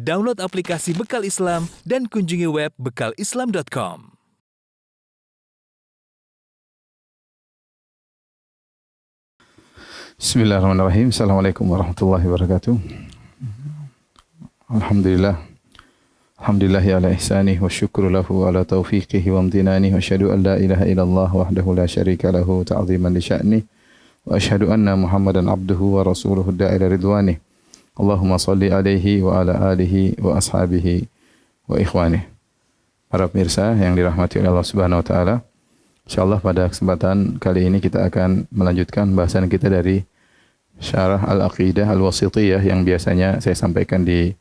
Download aplikasi Bekal Islam dan kunjungi web bekalislam.com. Bismillahirrahmanirrahim. Assalamualaikum warahmatullahi wabarakatuh. Alhamdulillah. Alhamdulillahi ala ihsanih wa syukru lahu ala taufiqihi wa amtinanih wa asyhadu an la ilaha illallah wahdahu la syarika lahu ta'ziman li sya'nih wa asyhadu anna Muhammadan abduhu wa rasuluhu da'ila ridwanih. Allahumma salli alaihi wa ala alihi wa ashabihi wa ikhwanih. Para pemirsa yang dirahmati oleh Allah Subhanahu wa taala, insyaallah pada kesempatan kali ini kita akan melanjutkan bahasan kita dari Syarah Al-Aqidah Al-Wasithiyah yang biasanya saya sampaikan di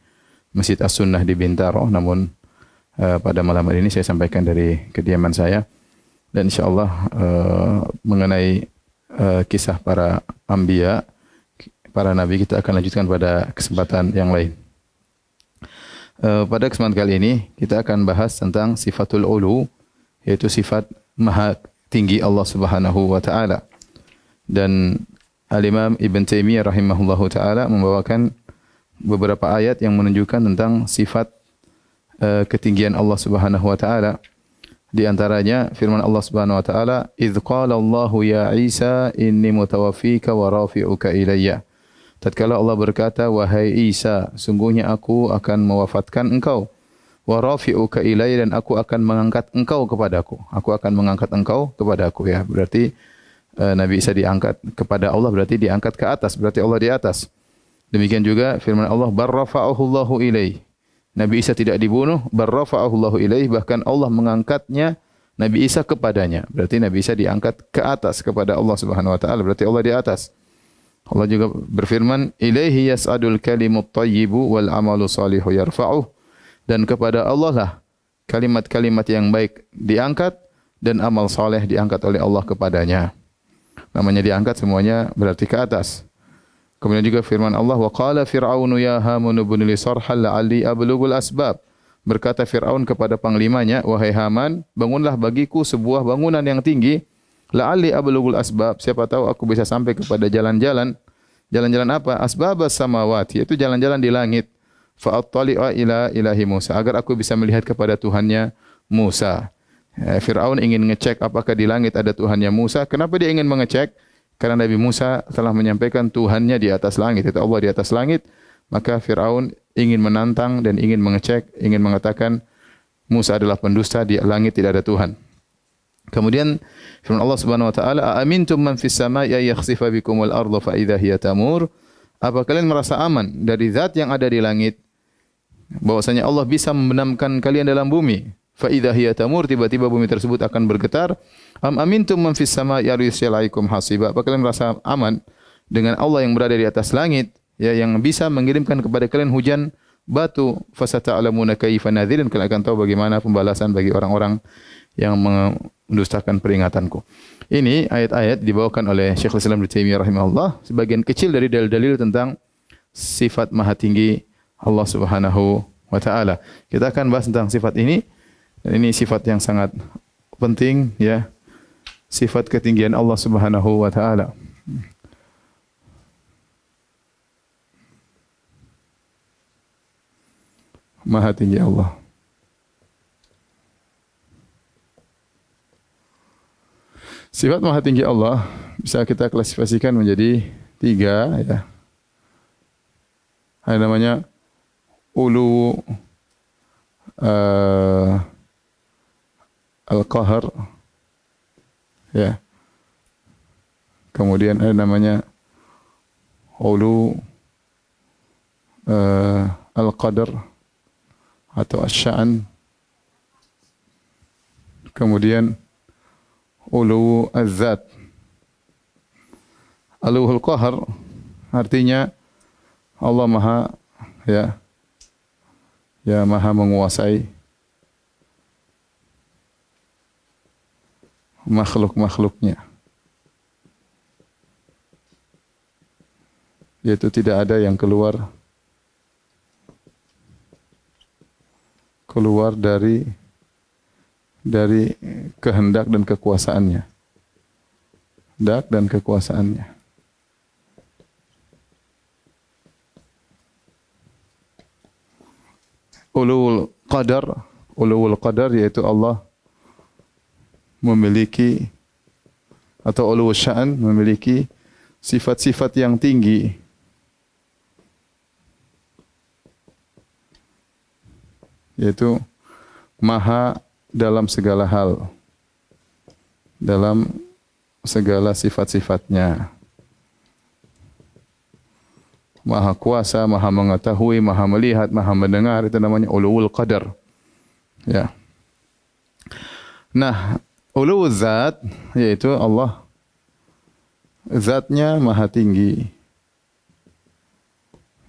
Masjid As-Sunnah di Bintaro, namun pada malam hari ini saya sampaikan dari kediaman saya, dan insyaallah mengenai kisah para anbiya, para nabi, kita akan lanjutkan pada kesempatan yang lain. Pada kesempatan kali ini kita akan bahas tentang sifatul ulu, yaitu sifat maha tinggi Allah Subhanahu wa taala. Dan Al-Imam Ibn Taimiyah rahimahullahu taala membawakan beberapa ayat yang menunjukkan tentang sifat ketinggian Allah Subhanahu wa taala. Di antaranya firman Allah Subhanahu wa taala, "Idz qala Allahu ya Isa inni mutawaffika wa rafi'uka ilayya." Tatkala Allah berkata, "Wahai Isa, sungguhnya aku akan mewafatkan engkau. Wa rafi'uka ilayya, dan aku akan mengangkat engkau kepadaku." Aku akan mengangkat engkau kepadaku, ya. Berarti Nabi Isa diangkat kepada Allah, berarti diangkat ke atas, berarti Allah di atas. Demikian juga firman Allah, "Barrafa'ahu Allahu ilaih." Nabi Isa tidak dibunuh, barrafa'ahu Allahu ilaih, bahkan Allah mengangkatnya Nabi Isa kepadanya. Berarti Nabi Isa diangkat ke atas kepada Allah Subhanahu wa taala, berarti Allah di atas. Allah juga berfirman, "Ilaihi yas'adul kalimut thayyibu wal amalu salihu yarfa'uh." Dan kepada Allah lah kalimat-kalimat yang baik diangkat dan amal saleh diangkat oleh Allah kepadanya. Namanya diangkat semuanya berarti ke atas. Kemudian juga firman Allah, "Wa qala fir'aunu ya Hamun ibn li sarhal la'alli ablughul asbab." Berkata Fir'aun kepada panglimanya, "Wahai Haman, bangunlah bagiku sebuah bangunan yang tinggi, la'alli ablughul asbab, siapa tahu aku bisa sampai kepada jalan-jalan." Jalan-jalan apa? Asbabas samawati, yaitu jalan-jalan di langit. Fa attali'a ila ilahi Musa, agar aku bisa melihat kepada Tuhannya Musa. Fir'aun ingin ngecek apakah di langit ada Tuhannya Musa. Kenapa dia ingin mengecek? Karena Nabi Musa telah menyampaikan Tuhannya di atas langit, itu Allah di atas langit. Maka Fir'aun ingin menantang dan ingin mengecek, ingin mengatakan Musa adalah pendusta, di langit tidak ada Tuhan. Kemudian firman Allah Subhanahu wa taala, "Aamintum man fis samaa'i ay yakhsifa bikumul ardha fa idza hiya tamur?" Apa kalian merasa aman dari zat yang ada di langit, bahwasanya Allah bisa membenamkan kalian dalam bumi? Fa idza hiya tamur, tiba-tiba bumi tersebut akan bergetar. Am amintum man fis samaa'i yursilaikum hasiba. Apa kalian merasa aman dengan Allah yang berada di atas langit, ya, yang bisa mengirimkan kepada kalian hujan batu? Fasata'lamuna kaifa nadhirin, kalian akan tahu bagaimana pembalasan bagi orang-orang yang mendustakan peringatanku. Ini ayat-ayat dibawakan oleh Syekhul Islam Ibnu Taimiyah rahimahullah, sebagian kecil dari dalil-dalil tentang sifat maha tinggi Allah Subhanahu wa taala. Kita akan bahas tentang sifat ini. Dan ini sifat yang sangat penting, ya. Sifat ketinggian Allah Subhanahu wa taala. Maha tinggi Allah. Sifat maha tinggi Allah bisa kita klasifikasikan menjadi 3, ya. Ada namanya ulu al-qahar, ya. Kemudian ada namanya ulu al-qadar atau asy-sya'an. Kemudian ulu az-zat. Uluhul qahar artinya Allah maha, ya, maha menguasai makhluk-makhluknya. Yaitu tidak ada yang keluar dari kehendak dan kekuasaannya. Kehendak dan kekuasaannya. ulul qadar. Ulul qadar yaitu Allah memiliki atau ulul sya'an memiliki sifat-sifat yang tinggi. Yaitu maha dalam segala hal. Dalam segala sifat-sifatnya. Maha kuasa, maha mengetahui, maha melihat, maha mendengar, itu namanya ulul qadar. Ya. Nah, ulul zat yaitu Allah zatnya maha tinggi.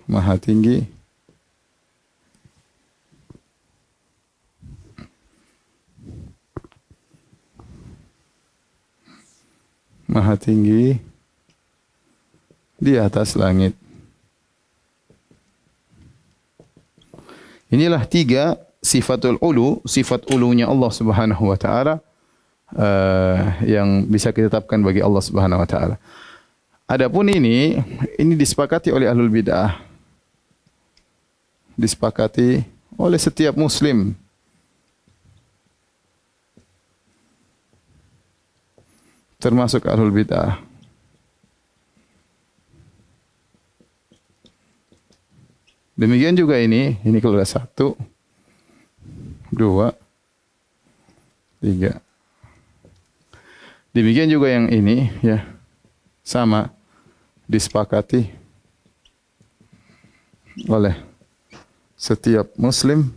Maha tinggi. Maha tinggi di atas langit. Inilah 3 sifatul ulu, sifat ulunya Allah Subhanahu wa taala yang bisa kita tetapkan bagi Allah Subhanahu wa taala. Adapun ini disepakati oleh ahlul bidah. Disepakati oleh setiap muslim. Termasuk ahlul bidah. Demikian juga ini kalau ada 1, 2, 3. Demikian juga yang ini ya. Sama disepakati oleh setiap muslim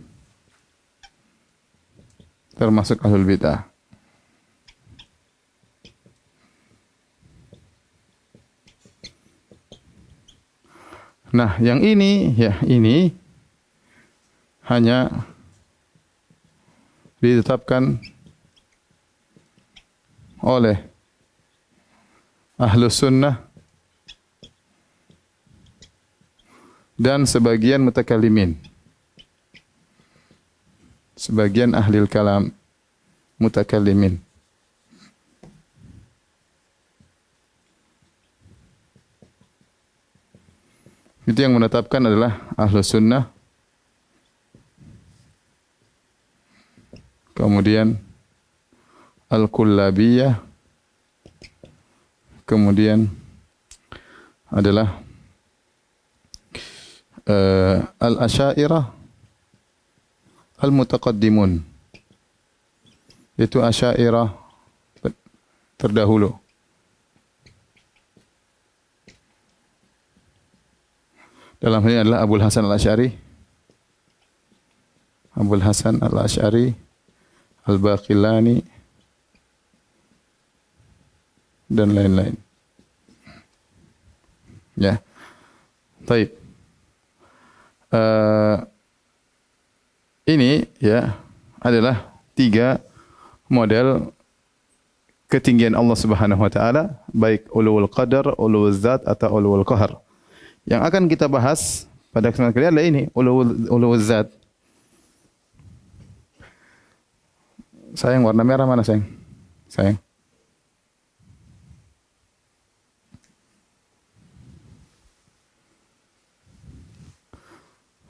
termasuk ahlul bidah. Nah, yang ini ya, ini hanya ditetapkan oleh Ahlus Sunnah dan sebagian mutakallimin. Sebagian ahli kalam mutakallimin. Itu yang menetapkan adalah Ahlus Sunnah. Kemudian Al-Kullabiyah. Kemudian adalah Al-Asy'ariyah, Al-Mutaqaddimun. Itu Asy'ariyah terdahulu. Dalam hal ini adalah Abul Hasan Al-Asy'ari, Abul Hasan Al-Asy'ari, Al-Baqillani, dan lain-lain. Ya. Baik. Ini ya adalah 3 model ketinggian Allah Subhanahu wa taala, baik ulul qadar, ulul zat atau ulul qahar. Yang akan kita bahas pada kesempatan kali ini adalah ini ulul zat. Sayang, warna merah mana sayang? Sayang.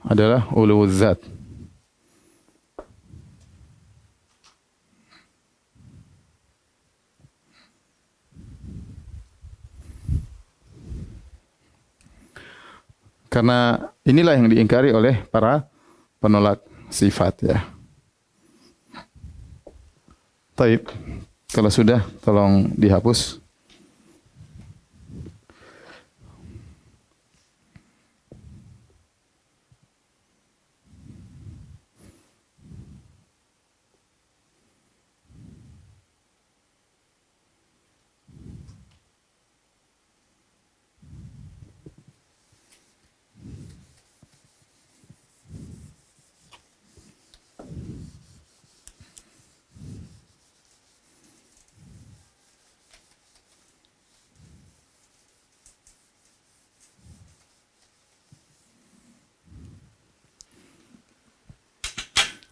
Adalah ulul zat. Karena inilah yang diingkari oleh para penolak sifat ya. Taib. Kalau sudah tolong dihapus.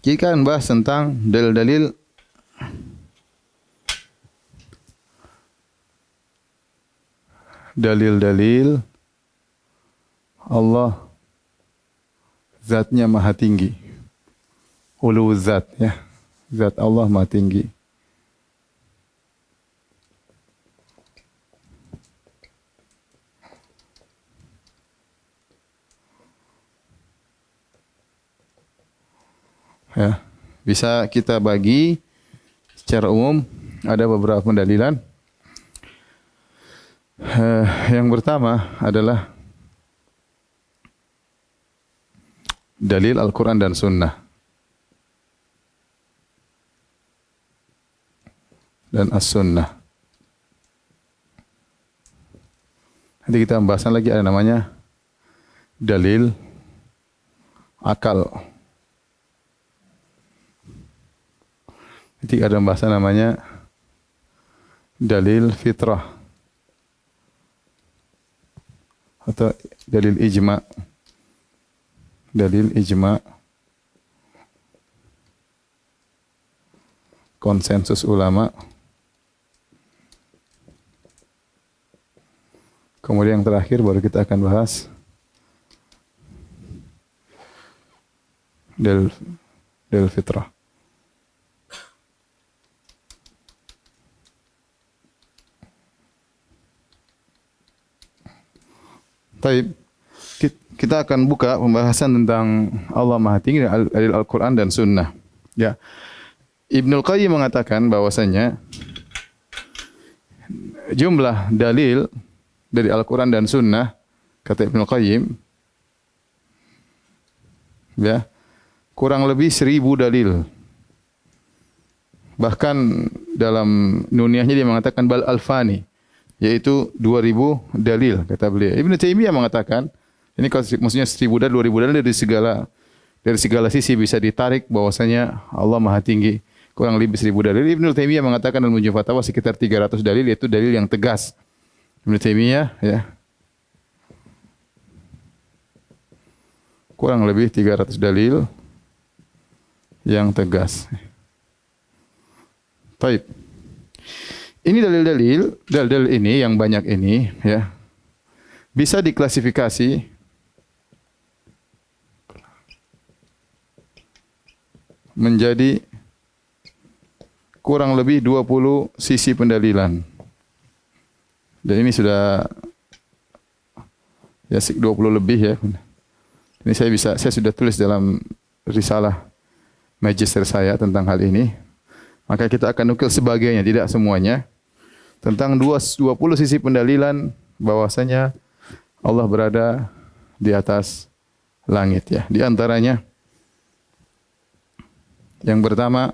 Kita akan bahas tentang dalil-dalil Allah zatnya maha tinggi. ulu zat ya. Zat Allah Maha tinggi. Ya, bisa kita bagi secara umum ada beberapa pendalilan. Yang pertama adalah dalil Al-Quran dan Sunnah dan As-Sunnah. Nanti kita pembahasan lagi ada namanya dalil akal. Nanti ada pembahasan namanya dalil fitrah atau dalil ijma. Dalil ijma, konsensus ulama. Kemudian yang terakhir baru kita akan bahas dalil fitrah. Baik, kita akan buka pembahasan tentang Allah Maha Tinggi dari Al-Quran dan Sunnah. Ya, Ibnul Qayyim mengatakan bahwasanya jumlah dalil dari Al-Quran dan Sunnah, kata Ibnul Qayyim, ya, kurang lebih 1000 dalil. Bahkan dalam nuniyahnya dia mengatakan bal alfani, yaitu 2000 dalil, kata beliau. Ibnu Taimiyah mengatakan, ini maksudnya 1000 dalil, 2000 dalil dari segala sisi bisa ditarik bahwasanya Allah Maha Tinggi. Kurang lebih 1000 dalil. Ibnu Taimiyah mengatakan dalam Majmu' Fatawa sekitar 300 dalil, yaitu dalil yang tegas. Ibnu Taimiyah ya, kurang lebih 300 dalil yang tegas. Baik. Ini dalil ini yang banyak ini ya, bisa diklasifikasi menjadi kurang lebih 20 sisi pendalilan. Dan ini sudah ya 20 lebih ya. Ini saya sudah tulis dalam risalah magister saya tentang hal ini. Maka kita akan nukil sebagainya, tidak semuanya. Tentang 20 sisi pendalilan bahwasanya Allah berada di atas langit ya. Di antaranya yang pertama,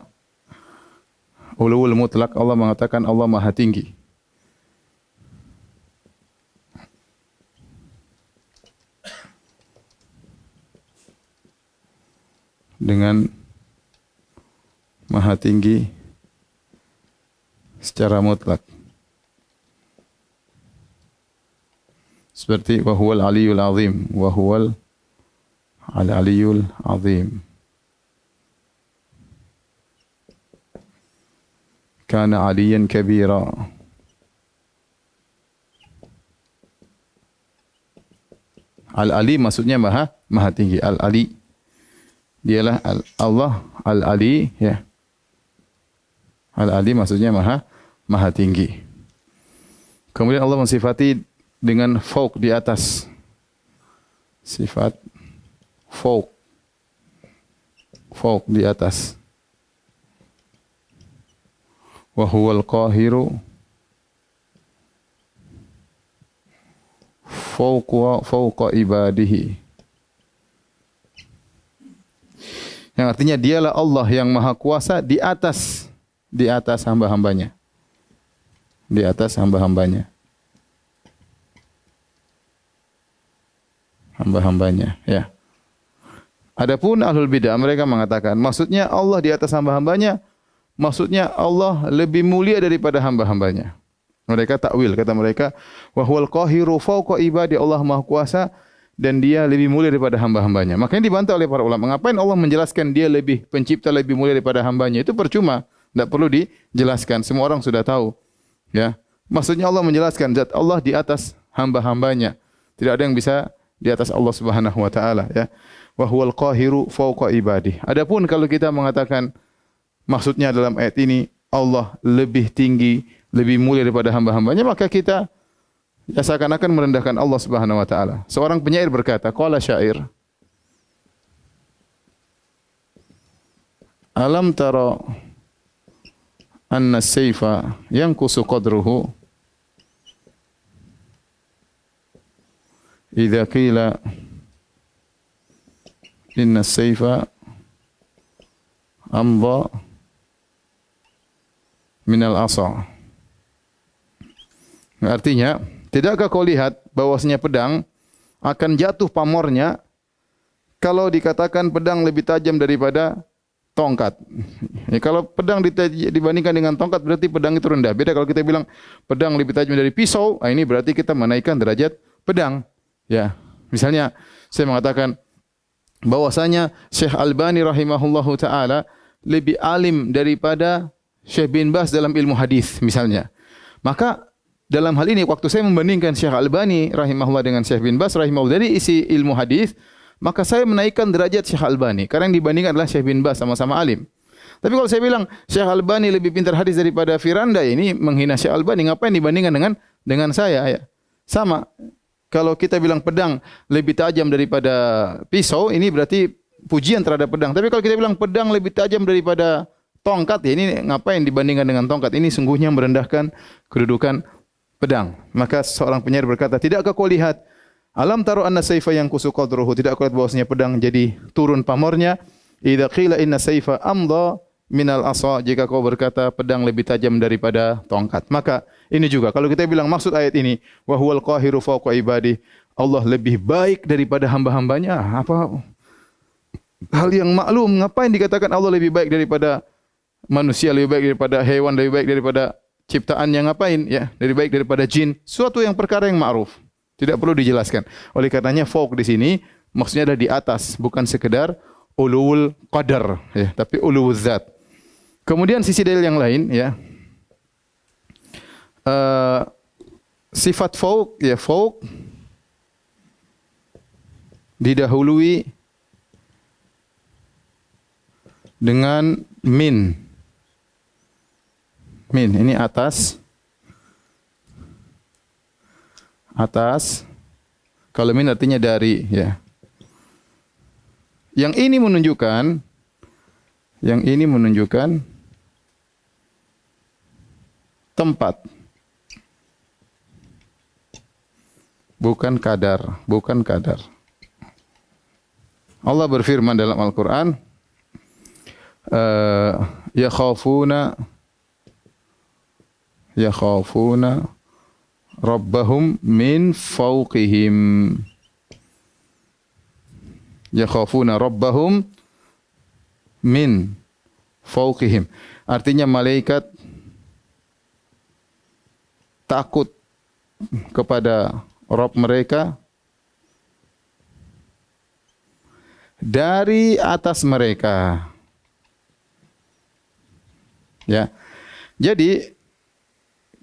uluwul mutlak, Allah mengatakan Allah Maha Tinggi. Dengan Maha Tinggi secara mutlak. Seperti wa huwal aliyul azim, wa huwal al-aliyul azim. Kana aliyan kabira. Al-ali maksudnya maha tinggi. Al-ali dialah Allah al-ali ya. Al-ali maksudnya maha tinggi. Kemudian Allah mensifati dengan fauq, di atas. Sifat fauq. Fauq, di atas. Wa huwal qahiru fauqa ibadihi. Yang artinya dialah Allah yang maha kuasa di atas hamba-hambanya. Di atas hamba-hambanya. Hamba-hambanya, ya. Adapun ahlul bidah mereka mengatakan maksudnya Allah di atas hamba-hambanya, maksudnya Allah lebih mulia daripada hamba-hambanya. Mereka takwil, kata mereka, wa huwal qahiru fauqa ibadi, Allah maha kuasa dan dia lebih mulia daripada hamba-hambanya. Makanya dibantah oleh para ulama. Ngapain Allah menjelaskan dia lebih pencipta, lebih mulia daripada hambanya? Itu percuma, tidak perlu dijelaskan. Semua orang sudah tahu. Ya, maksudnya Allah menjelaskan zat Allah di atas hamba-hambanya. Tidak ada yang bisa di atas Allah Subhanahu wa taala ya. Wa huwal qahiru fawqa ibadih. Adapun kalau kita mengatakan maksudnya dalam ayat ini Allah lebih tinggi, lebih mulia daripada hamba-hambanya, maka kita ya seakan-akan merendahkan Allah Subhanahu wa taala. Seorang penyair berkata, qala syair, alam tara anna as-sayfa yanqusu qadruhu idza qila inna as-sayfa amdha minal asa. Artinya, tidakkah kau lihat bahwasanya pedang akan jatuh pamornya kalau dikatakan pedang lebih tajam daripada tongkat. Ya, kalau pedang dibandingkan dengan tongkat berarti pedang itu rendah. Beda kalau kita bilang pedang lebih tajam dari pisau, ini berarti kita menaikkan derajat pedang. Ya, misalnya saya mengatakan bahwasanya Syekh Albani rahimahullahu taala lebih alim daripada Syekh bin Baz dalam ilmu hadis misalnya. Maka dalam hal ini waktu saya membandingkan Syekh Albani rahimahullah dengan Syekh bin Baz rahimahullah dari isi ilmu hadis, maka saya menaikkan derajat Syekh Albani karena yang dibandingkan adalah Syekh bin Baz, sama-sama alim. Tapi kalau saya bilang Syekh Albani lebih pintar hadis daripada Firanda, ini menghina Syekh Albani. Ngapain dibandingkan dengan saya ya? Sama. Kalau kita bilang pedang lebih tajam daripada pisau, ini berarti pujian terhadap pedang. Tapi kalau kita bilang pedang lebih tajam daripada tongkat, ya ini ngapain dibandingkan dengan tongkat? Ini sungguhnya merendahkan kedudukan pedang. Maka seorang penyair berkata, tidakkah kau lihat alam taro anna sayfa yanqusu qadruhu, tidak kau lihat bahwasanya pedang jadi turun pamornya, idza qila inna sayfa amdha minal asa, jika kau berkata pedang lebih tajam daripada tongkat. Maka ini juga kalau kita bilang maksud ayat ini wa huwal qahiru fawqa ibadih, Allah lebih baik daripada hamba-hambanya, apa hal yang maklum. Ngapain dikatakan Allah lebih baik daripada manusia, lebih baik daripada hewan, lebih baik daripada ciptaan yang ngapain ya, lebih baik daripada jin, suatu yang perkara yang ma'ruf, tidak perlu dijelaskan. Oleh karenanya fawq di sini maksudnya ada di atas, bukan sekedar ulul qadar ya, tapi ulul zat. Kemudian sisi dalil yang lain ya, sifat fawq ya, fawq didahului dengan min. Min ini atas. Atas. Kalau min artinya dari ya. Yang ini menunjukkan tempat. Bukan kadar, bukan kadar. Allah berfirman dalam Al-Qur'an, yakhafuna rabbahum min fawqihim. Yakhafuna rabbahum min fawqihim. Artinya malaikat takut kepada Rabb mereka dari atas mereka. Ya. Jadi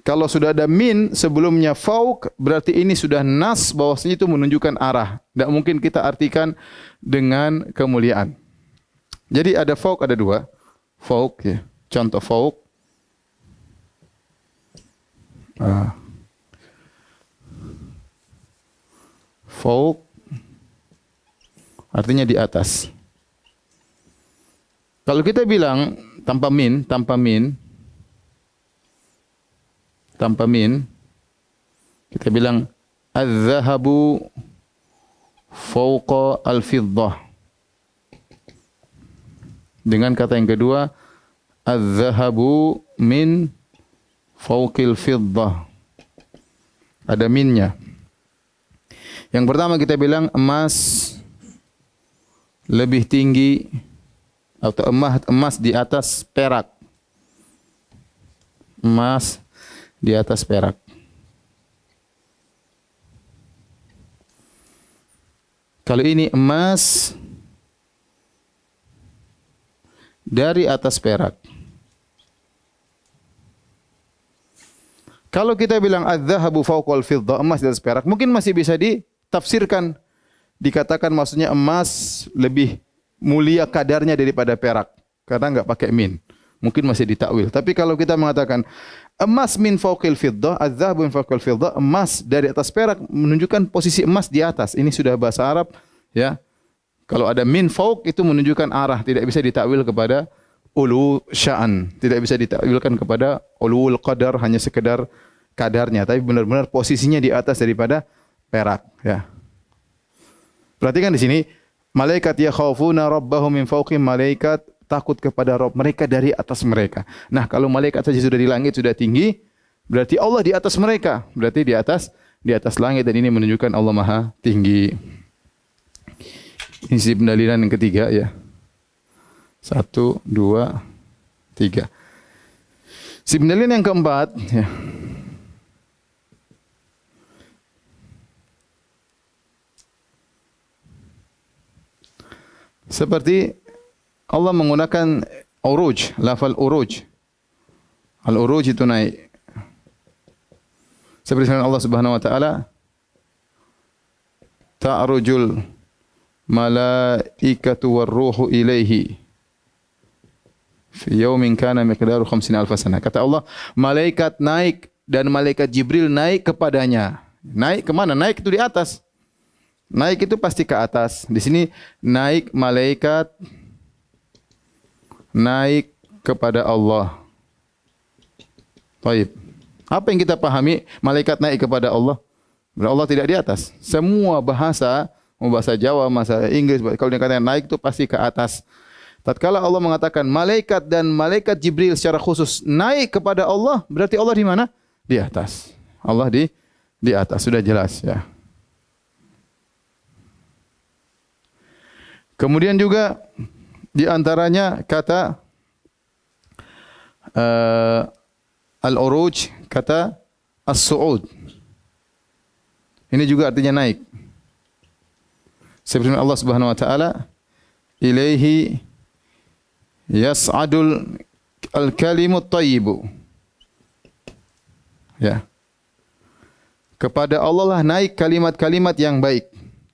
kalau sudah ada min sebelumnya fauq, berarti ini sudah nas bahwasanya itu menunjukkan arah. Tidak mungkin kita artikan dengan kemuliaan. Jadi ada fauq, ada dua. Fauq ya. Contoh fauq. Fauq artinya di atas. Kalau kita bilang tanpa min, kita bilang az-zahabu fawqa al-fiddah. Dengan kata yang kedua, az-zahabu min fawqil fiddah. Ada minnya. Yang pertama kita bilang emas lebih tinggi atau emas di atas perak. Emas di atas perak. Kalau ini emas dari atas perak. Kalau kita bilang adz-dzahabu fawqal fiddah, emas di atas perak, mungkin masih bisa ditafsirkan dikatakan maksudnya emas lebih mulia kadarnya daripada perak karena enggak pakai min. Mungkin masih ditakwil. Tapi kalau kita mengatakan emas min fawqil fiddah, adz-dzahabu min fawqil fiddah, emas dari atas perak menunjukkan posisi emas di atas. Ini sudah bahasa Arab, ya. Kalau ada min fawq itu menunjukkan arah, tidak bisa ditakwil kepada ulu sya'an, tidak bisa ditakwilkan kepada ulul qadar hanya sekedar kadarnya, tapi benar-benar posisinya di atas daripada perak, ya. Perhatikan di sini, malaikat yakhafuna rabbahum min fawqihim, malaikat takut kepada Rabb mereka dari atas mereka. Nah, kalau malaikat saja sudah di langit, sudah tinggi, berarti Allah di atas mereka. Berarti di atas langit, dan ini menunjukkan Allah Maha tinggi. Ini si pendalilan yang ketiga, ya. 1, 2, 3. Si pendalilan yang keempat, ya. Seperti Allah menggunakan uruj, lafal uruj. Al-uruj itu naik. Seperti firman Allah Subhanahu wa taala, ta'rujul malaikatu war-ruhu ilaihi fi yaumin kana miqdaru 50,000 sana. Kata Allah, malaikat naik dan malaikat Jibril naik kepadanya. Naik ke mana? Naik itu di atas. Naik itu pasti ke atas. Di sini naik malaikat naik kepada Allah. Baik. Apa yang kita pahami? Malaikat naik kepada Allah. Allah tidak di atas. Semua bahasa, mau bahasa Jawa, bahasa Inggris, kalau dikatakan naik itu pasti ke atas. Tatkala Allah mengatakan malaikat dan malaikat Jibril secara khusus naik kepada Allah, berarti Allah di mana? Di atas. Allah di atas, sudah jelas, ya. Kemudian juga di antaranya kata al-uruj, kata as-su'ud. Ini juga artinya naik. Seperti Allah Subhanahu wa taala, ilaihi yas'adul al-kalimut thayyibu. Ya. Kepada Allah lah naik kalimat-kalimat yang baik.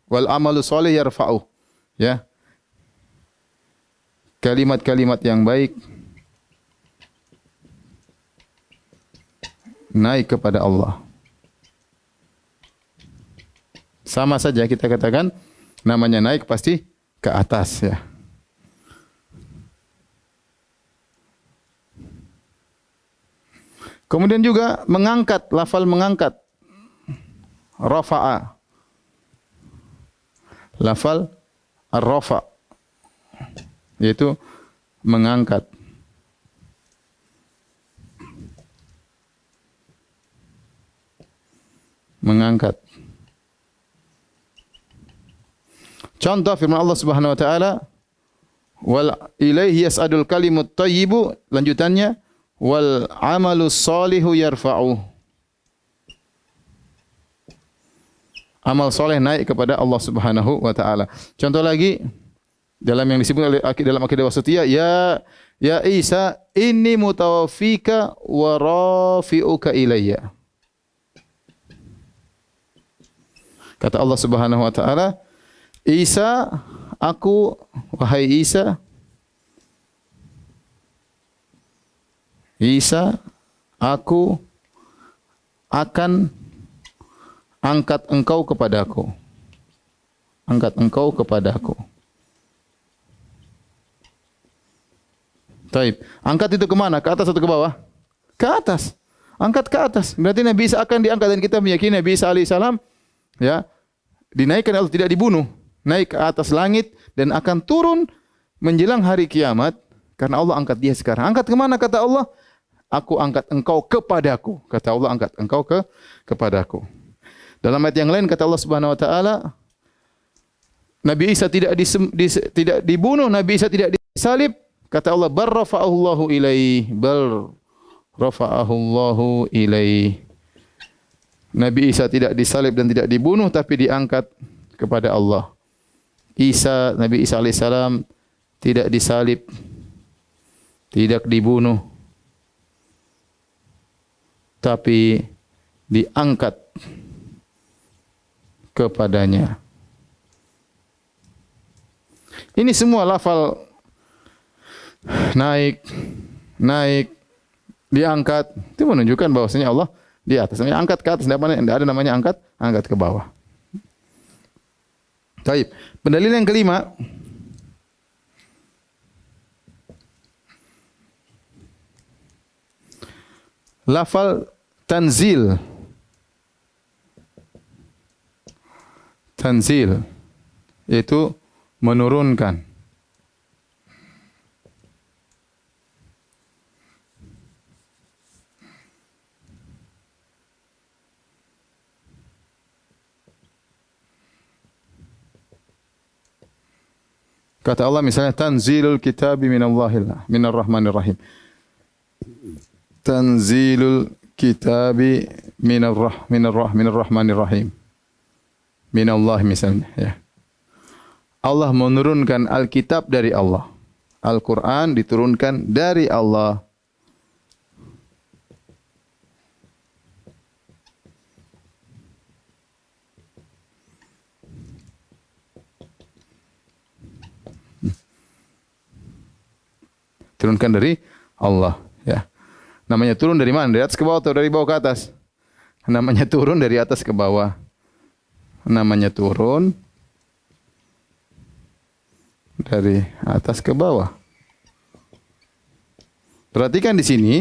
Wal amalu shalih yarfa'u. Ya. Kalimat-kalimat yang baik naik kepada Allah. Sama saja kita katakan namanya naik pasti ke atas, ya. Kemudian juga mengangkat, lafal mengangkat. Rafa'a. Lafal ar-rafa', yaitu mengangkat. Mengangkat. Contoh firman Allah Subhanahu wa taala, wal ilaihi yas'adul kalimut thayyibu, lanjutannya wal amalus shalihu yarfa'u. Amal soleh naik kepada Allah Subhanahu wa taala. Contoh lagi dalam yang disebut oleh dalam akidah wasatiyah, ya Isa, inni mutawaffika wa rafi'uka ilayya. Kata Allah Subhanahu wa taala, Isa, wahai Isa, aku akan angkat engkau kepadaku. Angkat engkau kepadaku. Taib. Angkat itu kemana? Ke atas atau ke bawah? Ke atas. Angkat ke atas. Berarti Nabi Isa akan diangkat, dan kita meyakini Nabi Isa alaihissalam, ya, dinaikkan Allah, tidak dibunuh. Naik ke atas langit dan akan turun menjelang hari kiamat karena Allah angkat dia sekarang. Angkat kemana? Kata Allah, aku angkat engkau kepadaku. Kata Allah, angkat engkau kepadaku. Dalam ayat yang lain kata Allah Subhanahu wa taala, Nabi Isa tidak dibunuh, Nabi Isa tidak disalib. Kata Allah, bal rafa'ahullahu ilaih, bal rafa'ahullahu ilaih. Nabi Isa tidak disalib dan tidak dibunuh, tapi diangkat kepada Allah. Nabi Isa alaihissalam tidak disalib, tidak dibunuh, tapi diangkat kepadanya. Ini semua lafal naik, naik, diangkat. Itu menunjukkan bahwasanya Allah di atas. Namanya angkat ke atas, tidak ada namanya angkat ke bawah. Baik. Pendalilan yang kelima, lafal tanzil. Tanzil yaitu menurunkan. Kata Allah misalnya tanzilul kitabi minar rahmanir rahim. Tanzilul kitabi minar rahmanir rahim. Minallah misalnya ya. Allah menurunkan Alkitab dari Allah. Al-Quran diturunkan dari Allah. Turunkan dari Allah ya. Namanya turun dari mana? Dari atas ke bawah atau dari bawah ke atas? Namanya turun dari atas ke bawah. Namanya turun dari atas ke bawah. Perhatikan di sini,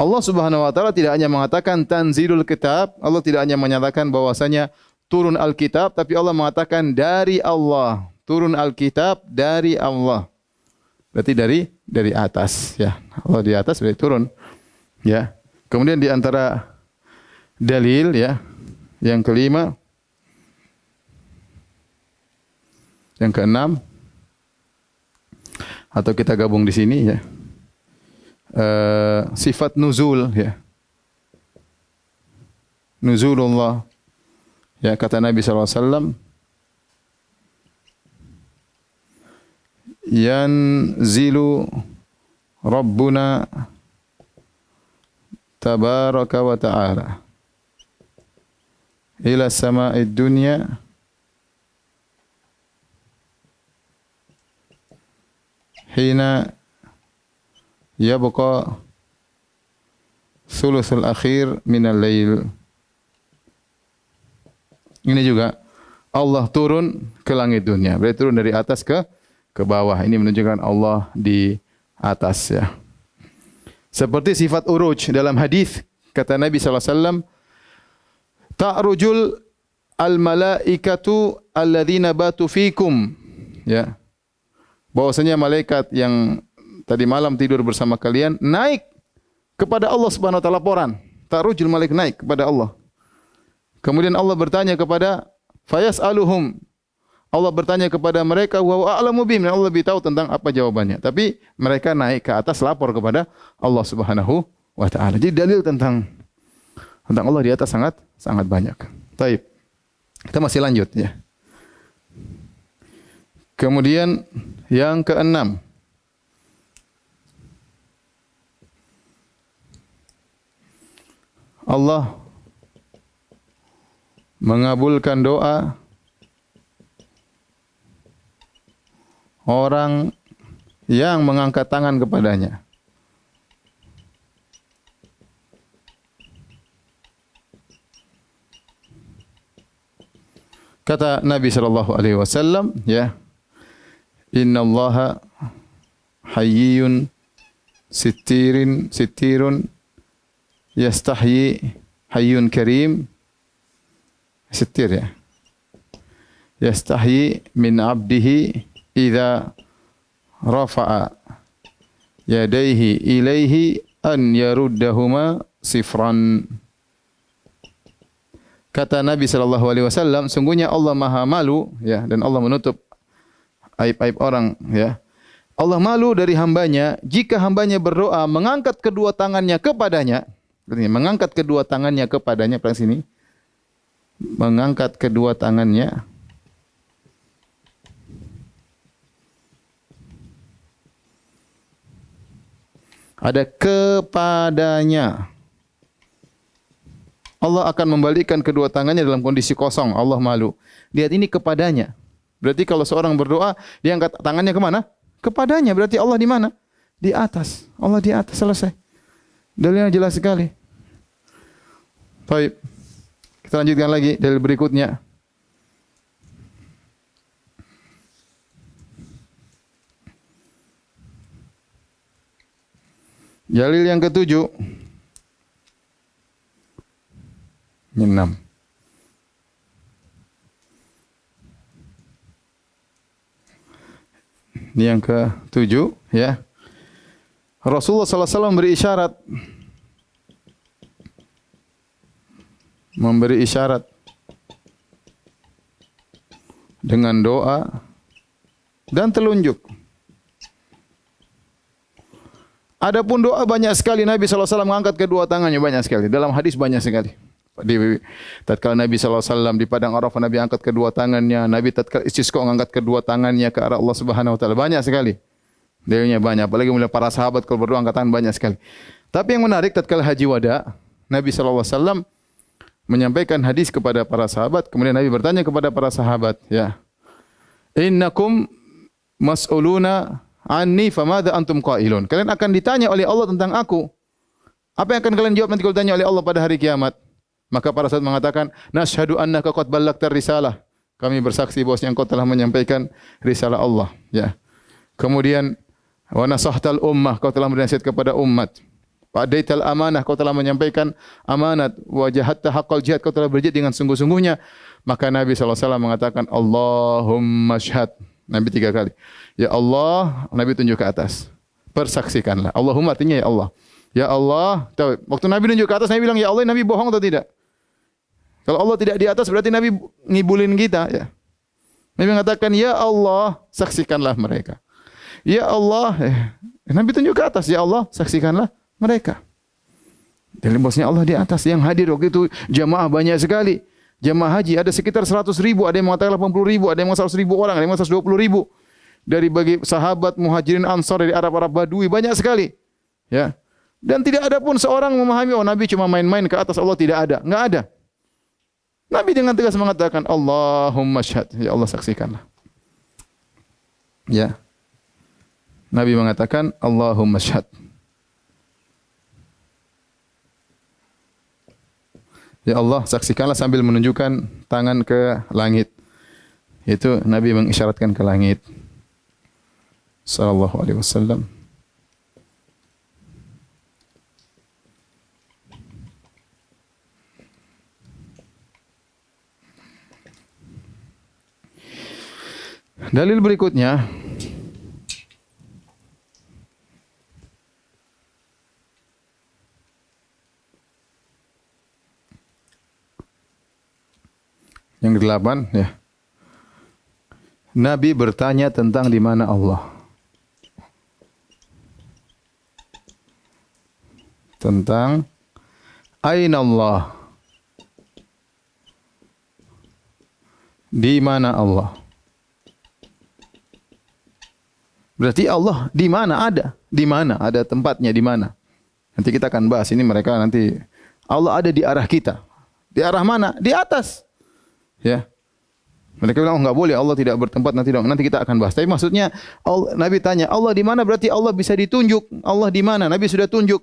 Allah Subhanahu wa taala tidak hanya mengatakan tanzilul kitab, Allah tidak hanya menyatakan bahwasanya turun Alkitab, tapi Allah mengatakan dari Allah. Turun Alkitab dari Allah. Berarti dari atas ya. Allah di atas berarti turun. Ya. Kemudian di antara dalil ya, yang kelima, yang keenam, atau kita gabung di sini ya. Sifat nuzul ya. Nuzulullah. Ya kata Nabi sallallahu alaihi wasallam, yanzilu Rabbuna tabaraka wa ta'ala ila sama'id dunya hina yabqa thuluthul akhir minal lail. Ini juga Allah turun ke langit dunia. Berarti turun dari atas ke bawah. Ini menunjukkan Allah di atas ya. Seperti sifat uruj dalam hadis kata Nabi sallallahu alaihi wasallam, ta'rujul al-malaikatu alladzina batu fikum. Ya. Bahwasanya malaikat yang tadi malam tidur bersama kalian naik kepada Allah Subhanahu wa taala laporan. Ta'rujul malaik naik kepada Allah. Kemudian Allah bertanya kepada fayas'aluhum. Allah bertanya kepada mereka, wa a'lamu bihim, Allah lebih tahu tentang apa jawabannya. Tapi mereka naik ke atas lapor kepada Allah Subhanahu wa taala. Jadi dalil tentang Allah di atas sangat banyak. Baik. Kita masih lanjut ya. Kemudian yang keenam, Allah mengabulkan doa orang yang mengangkat tangan kepadanya. Kata Nabi sallallahu alaihi wasallam, ya, innallaha hayyun sittirun yastahyi hayyun karim. Sittir ya. Yastahyi min abdihi idza rafa'a yadayhi ilaihi an yaruddahuma sifran. Kata Nabi sallallahu alaihi wasallam, sungguhnya Allah Maha malu ya, dan Allah menutup aib-aib orang ya. Allah malu dari hambanya jika hambanya berdoa mengangkat kedua tangannya kepadanya. Mengangkat kedua tangannya kepadanya, perhatikan sini. Mengangkat kedua tangannya ada kepadanya. Allah akan membalikkan kedua tangannya dalam kondisi kosong. Allah malu. Lihat ini kepadanya. Berarti kalau seorang berdoa, dia angkat tangannya kemana? Kepadanya. Berarti Allah di mana? Di atas. Allah di atas, selesai. Dalilnya jelas sekali. Baik. Kita lanjutkan lagi dalil berikutnya. Dalil yang ketujuh. Ini 6. Ini yang ketujuh, ya. Rasulullah SAW memberi isyarat dengan doa dan telunjuk. Adapun doa banyak sekali, Nabi SAW mengangkat kedua tangannya banyak sekali. Dalam hadis banyak sekali. Tatkala Nabi SAW di padang Arafah, Nabi angkat kedua tangannya. Nabi tatkala istisqa mengangkat kedua tangannya ke arah Allah Subhanahu Wa Taala. Banyak sekali. Dalilnya banyak. Apalagi mulai para sahabat kalau berdoa angkat tangan banyak sekali. Tapi yang menarik tatkala haji wada, Nabi SAW menyampaikan hadis kepada para sahabat. Kemudian Nabi bertanya kepada para sahabat, ya, innakum mas'uluna anni famadha antum qailun. Kalian akan ditanya oleh Allah tentang aku. Apa yang akan kalian jawab nanti kalau ditanya oleh Allah pada hari kiamat? Maka para sahabat mengatakan, nashhadu annaka qad ballaghta risalah. Kami bersaksi bahwasanya engkau telah menyampaikan risalah Allah, ya. Kemudian wa nasahtal ummah, kau telah bernasihat kepada umat. Wa adaital amanah, kau telah menyampaikan amanat. Wa jahadta haqqal jihad, kau telah berjihad dengan sungguh-sungguhnya. Maka Nabi SAW mengatakan, Allahumma syhad. Nabi 3 kali. Ya Allah, Nabi tunjuk ke atas. Persaksikanlah. Allahumma artinya ya Allah. Ya Allah, tahu, waktu Nabi tunjuk ke atas, Nabi bilang ya Allah, Nabi bohong atau tidak? Kalau Allah tidak di atas berarti Nabi ngibulin kita, ya. Nabi mengatakan ya Allah, saksikanlah mereka. Ya Allah, Nabi tunjuk ke atas, ya Allah, saksikanlah mereka. Dari bosnya Allah di atas. Yang hadir waktu itu jamaah banyak sekali. Jamaah haji ada sekitar 100.000, ada yang mengatakan 80.000, ada yang mengatakan 100.000 orang, ada yang mengatakan 120.000. Dari bagi sahabat, muhajirin, ansar, dari Arab-Arab Badui, banyak sekali. Ya. Dan tidak ada pun seorang memahami, oh Nabi cuma main-main ke atas, Allah tidak ada. Enggak ada. Nabi dengan tegas mengatakan, Allahumma syhad. Ya Allah, saksikanlah. Ya. Nabi mengatakan, Allahumma syhad. Ya Allah, saksikanlah sambil menunjukkan tangan ke langit. Itu Nabi mengisyaratkan ke langit. Sallallahu alaihi wasallam. Dalil berikutnya, yang ke-8, ya. Nabi bertanya tentang di mana Allah. Tentang aina Allah. Di mana Allah? Berarti Allah di mana ada? Di mana? Ada tempatnya di mana? Nanti kita akan bahas ini, mereka nanti Allah ada di arah kita. Di arah mana? Di atas. Ya. Mereka bilang, oh, enggak boleh, Allah tidak bertempat, nanti kita akan bahas. Tapi maksudnya Nabi tanya, Allah di mana? Berarti Allah bisa ditunjuk. Allah di mana? Nabi sudah tunjuk.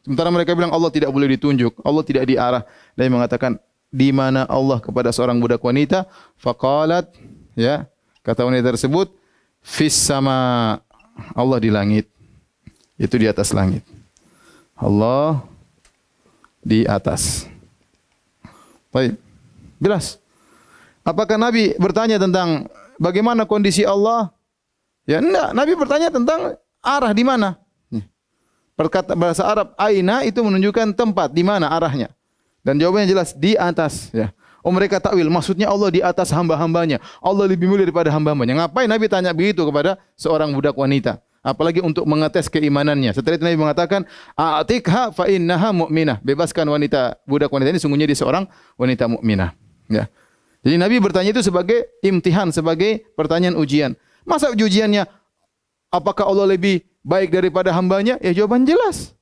Sementara mereka bilang Allah tidak boleh ditunjuk, Allah tidak di arah. Nabi mengatakan, di mana Allah kepada seorang budak wanita? Faqalat, ya, kata wanita tersebut, fis sama, Allah di langit. Itu di atas langit. Allah di atas. Baik. Jelas. Apakah Nabi bertanya tentang bagaimana kondisi Allah? Ya enggak, Nabi bertanya tentang arah di mana. Perkata bahasa Arab aina itu menunjukkan tempat, di mana arahnya. Dan jawabannya jelas, di atas, ya. Oh, mereka takwil, maksudnya Allah di atas hamba-hambanya. Allah lebih mulia daripada hamba-hambanya. Ngapain Nabi tanya begitu kepada seorang budak wanita? Apalagi untuk mengetes keimanannya. Setelah itu Nabi mengatakan, a'tikha fa innaha mu'minah. Bebaskan wanita, budak wanita ini sungguhnya dia seorang wanita mukminah. Ya. Jadi Nabi bertanya itu sebagai imtihan, sebagai pertanyaan ujian. Masa ujiannya, apakah Allah lebih baik daripada hambanya? Ya jawaban jelas.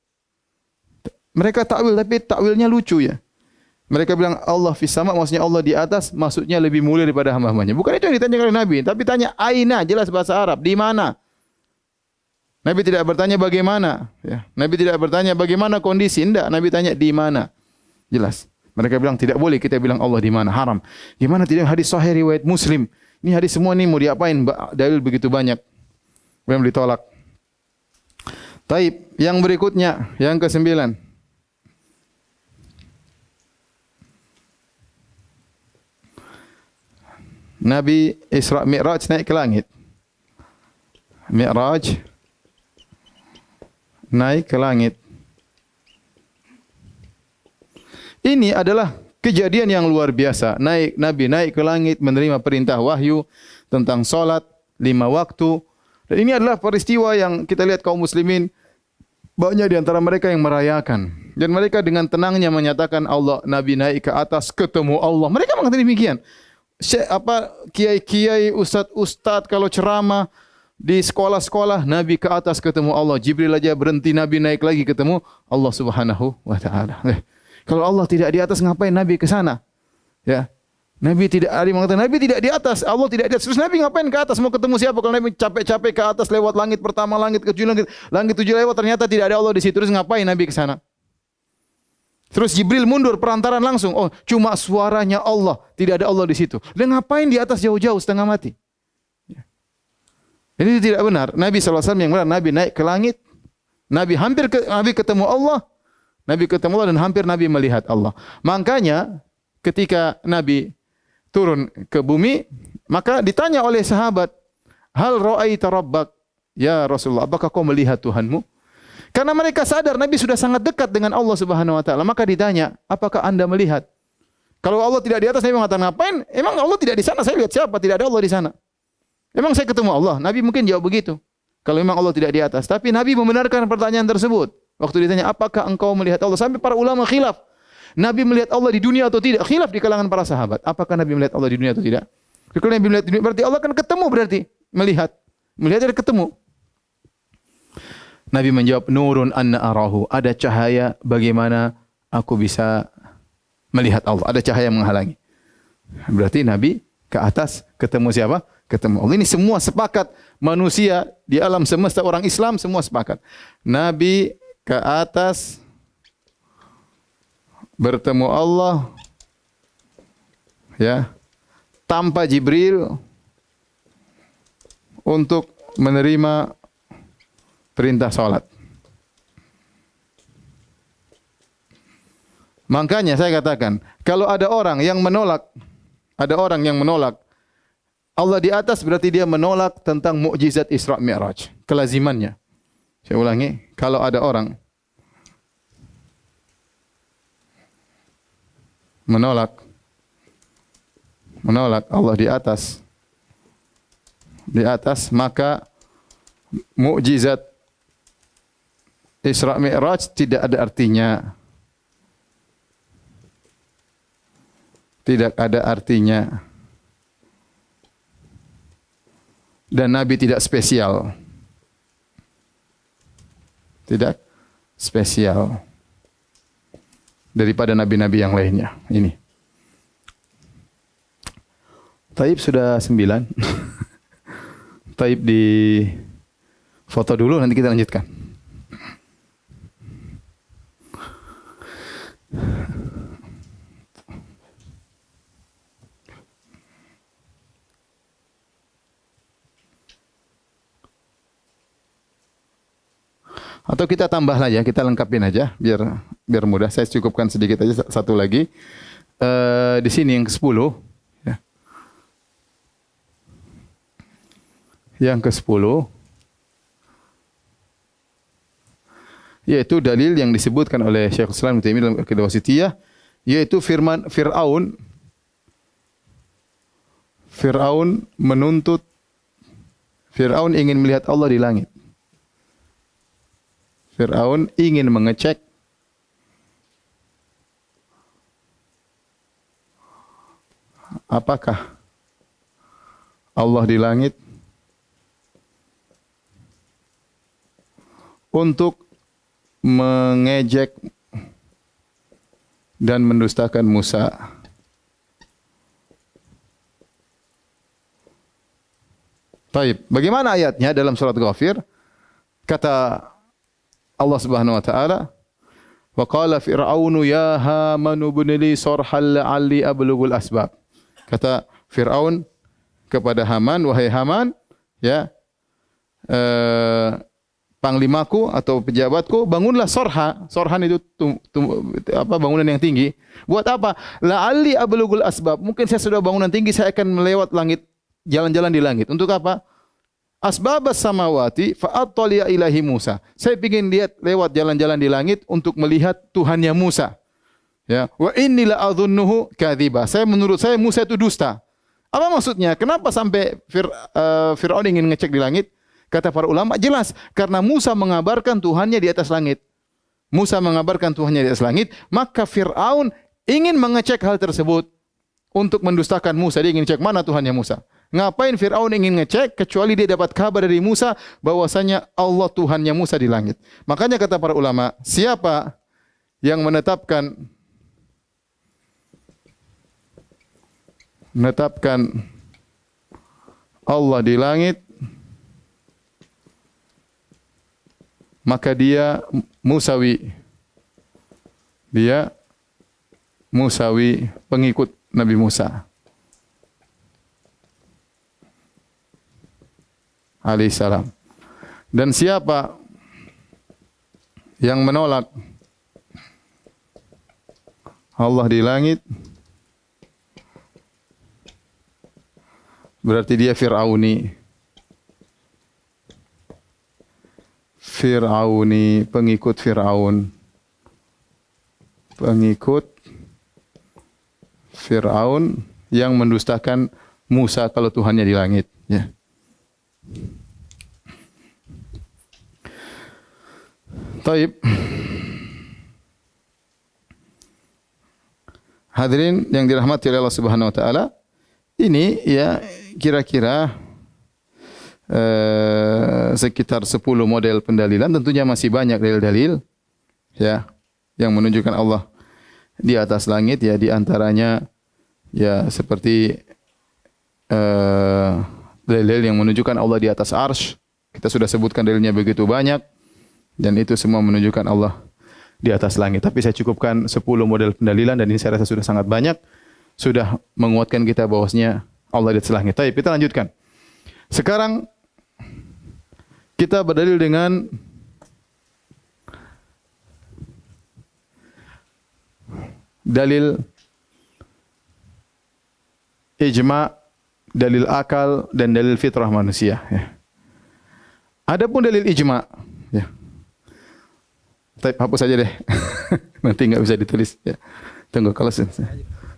Mereka takwil, tapi takwilnya lucu, ya. Mereka bilang Allah fis sama, maksudnya Allah di atas, maksudnya lebih mulia daripada hamba-hambanya. Bukan itu yang ditanya oleh Nabi, tapi tanya aina, jelas bahasa Arab, di mana? Nabi tidak bertanya bagaimana, ya. Nabi tidak bertanya bagaimana kondisi, enggak. Nabi tanya di mana. Jelas. Mereka bilang tidak boleh kita bilang Allah di mana, haram. Gimana tidak hadis sahih riwayat Muslim? Ini hadis semua ini mau diapain? Dalil begitu banyak. Belum ditolak. Taib, yang berikutnya, yang ke-9. Nabi Isra Mi'raj naik ke langit. Mi'raj naik ke langit. Ini adalah kejadian yang luar biasa. Nabi naik ke langit menerima perintah wahyu tentang salat 5 waktu. Dan ini adalah peristiwa yang kita lihat kaum muslimin banyak di antara mereka yang merayakan. Dan mereka dengan tenangnya menyatakan Allah, Nabi naik ke atas ketemu Allah. Mereka mengatakan demikian. Kiai-kiai, ustaz-ustaz kalau ceramah di sekolah-sekolah, Nabi ke atas ketemu Allah. Jibril aja berhenti, Nabi naik lagi ketemu Allah Subhanahu wa taala. Kalau Allah tidak di atas, ngapain Nabi ke sana? Ya. Nabi tidak, ada yang mengatakan Nabi tidak di atas, Allah tidak di atas. Terus Nabi ngapain ke atas? Mau ketemu siapa? Kalau Nabi capek-capek ke atas lewat langit pertama, langit ke-7, langit 7 lewat, ternyata tidak ada Allah di situ. Terus ngapain Nabi ke sana? Terus Jibril mundur perantaran langsung. Oh, cuma suaranya Allah, tidak ada Allah di situ. Dan ngapain di atas jauh-jauh setengah mati? Ya. Ini tidak benar. Nabi SAW yang benar, Nabi naik ke langit, Nabi ketemu Allah, Nabi ketemu Allah dan hampir Nabi melihat Allah. Makanya ketika Nabi turun ke bumi, maka ditanya oleh sahabat, "Hal ra'aita rabbak?" Ya Rasulullah, apakah kau melihat Tuhanmu? Karena mereka sadar Nabi sudah sangat dekat dengan Allah Subhanahu wa taala. Maka ditanya, "Apakah Anda melihat?" Kalau Allah tidak di atas, Nabi mengatakan, "Ngapain? Emang Allah tidak di sana? Saya lihat siapa? Tidak ada Allah di sana." Emang saya ketemu Allah? Nabi mungkin jawab begitu. Kalau memang Allah tidak di atas, tapi Nabi membenarkan pertanyaan tersebut. Waktu ditanya, "Apakah engkau melihat Allah?" Sampai para ulama khilaf. Nabi melihat Allah di dunia atau tidak? Khilaf di kalangan para sahabat. Apakah Nabi melihat Allah di dunia atau tidak? Kalau Nabi melihat di dunia, berarti Allah kan ketemu, berarti melihat. Melihat dan ketemu. Nabi menjawab, "Nurun anna arahu." Ada cahaya bagaimana aku bisa melihat Allah. Ada cahaya yang menghalangi. Berarti Nabi ke atas ketemu siapa? Ketemu Allah. Ini semua sepakat. Manusia di alam semesta, orang Islam semua sepakat. Nabi ke atas bertemu Allah, ya, tanpa Jibril untuk menerima perintah salat. Makanya saya katakan, kalau ada orang yang menolak Allah di atas, berarti dia menolak tentang mukjizat Isra Mi'raj, kelazimannya. Saya ulangi, kalau ada orang menolak Allah di atas, maka mukjizat Isra Mi'raj tidak ada artinya. Tidak ada artinya. Dan Nabi tidak spesial. Tidak spesial daripada nabi-nabi yang lainnya. Ini. Taib sudah 9. Taib di foto dulu, nanti kita lanjutkan. Atau kita tambah aja, kita lengkapin aja biar mudah. Saya cukupkan sedikit aja satu lagi. Di sini yang ke-10 ya. Yang ke-10 yaitu dalil yang disebutkan oleh Syekhul Islam Ibnu Taimiyah dalam Aqidah Wasithiyah, yaitu firman Fir'aun ingin melihat Allah di langit. Fir'aun ingin mengecek apakah Allah di langit untuk mengejek dan mendustakan Musa. Baik, bagaimana ayatnya dalam surat Ghafir? Kata Allah Subhanahu wa taala, "Wa qala Fir'aunu ya Haman ibn li sarhan la'alli ablughul asbab." Kata Fir'aun kepada Haman, wahai Haman, ya, panglimaku atau pejabatku, bangunlah sorha. Sorhan itu bangunan yang tinggi. Buat apa? La'alli ablughul asbab. Mungkin saya sudah bangunan tinggi, saya akan melewat langit, jalan-jalan di langit. Untuk apa? Asbabas samawati fa'attali'a ilahi Musa. Saya ingin lihat lewat jalan-jalan di langit untuk melihat Tuhannya Musa. Ya, wa inni la'adhunnuhu kadziba. Menurut saya Musa itu dusta. Apa maksudnya? Kenapa sampai Fir'aun ingin ngecek di langit? Kata para ulama, jelas karena Musa mengabarkan Tuhannya di atas langit. Musa mengabarkan Tuhannya di atas langit, maka Fir'aun ingin mengecek hal tersebut untuk mendustakan Musa. Dia ingin cek mana Tuhannya Musa. Ngapain Fir'aun ingin ngecek kecuali dia dapat kabar dari Musa bahwasanya Allah Tuhannya Musa di langit. Makanya kata para ulama, siapa yang menetapkan Allah di langit, maka dia Musawi. Dia Musawi, pengikut Nabi Musa alaihissalam. Dan siapa yang menolak Allah di langit, berarti dia Fir'auni, pengikut Fir'aun. Pengikut Fir'aun yang mendustakan Musa kalau Tuhannya di langit. Ya. Taib. Hadirin yang dirahmati oleh Allah Subhanahu wa taala, ini ya kira-kira sekitar 10 model pendalilan. Tentunya masih banyak dalil-dalil ya yang menunjukkan Allah di atas langit, ya di antaranya ya seperti dalil yang menunjukkan Allah di atas arsy. Kita sudah sebutkan dalilnya begitu banyak dan itu semua menunjukkan Allah di atas langit. Tapi saya cukupkan 10 model pendalilan dan ini saya rasa sudah sangat banyak, sudah menguatkan kita bahwasanya Allah di atas langit. Baik, kita lanjutkan. Sekarang kita berdalil dengan dalil ijma', dalil akal dan dalil fitrah manusia. Ya. Adapun dalil ijma', ya. Hapus saja deh, nanti nggak bisa ditulis. Ya. Tunggu kalau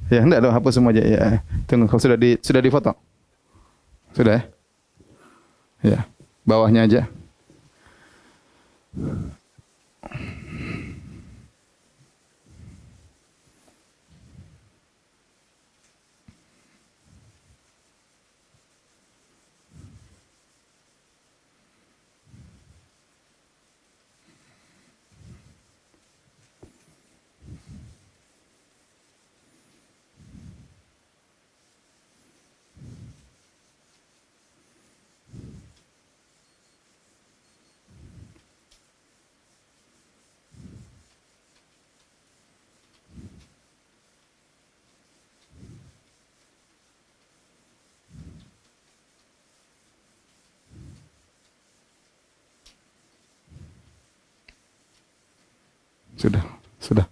ya enggak dong, hapus semua aja. Ya. Tunggu kalau sudah difoto, sudah. Ya, bawahnya aja. Sudah.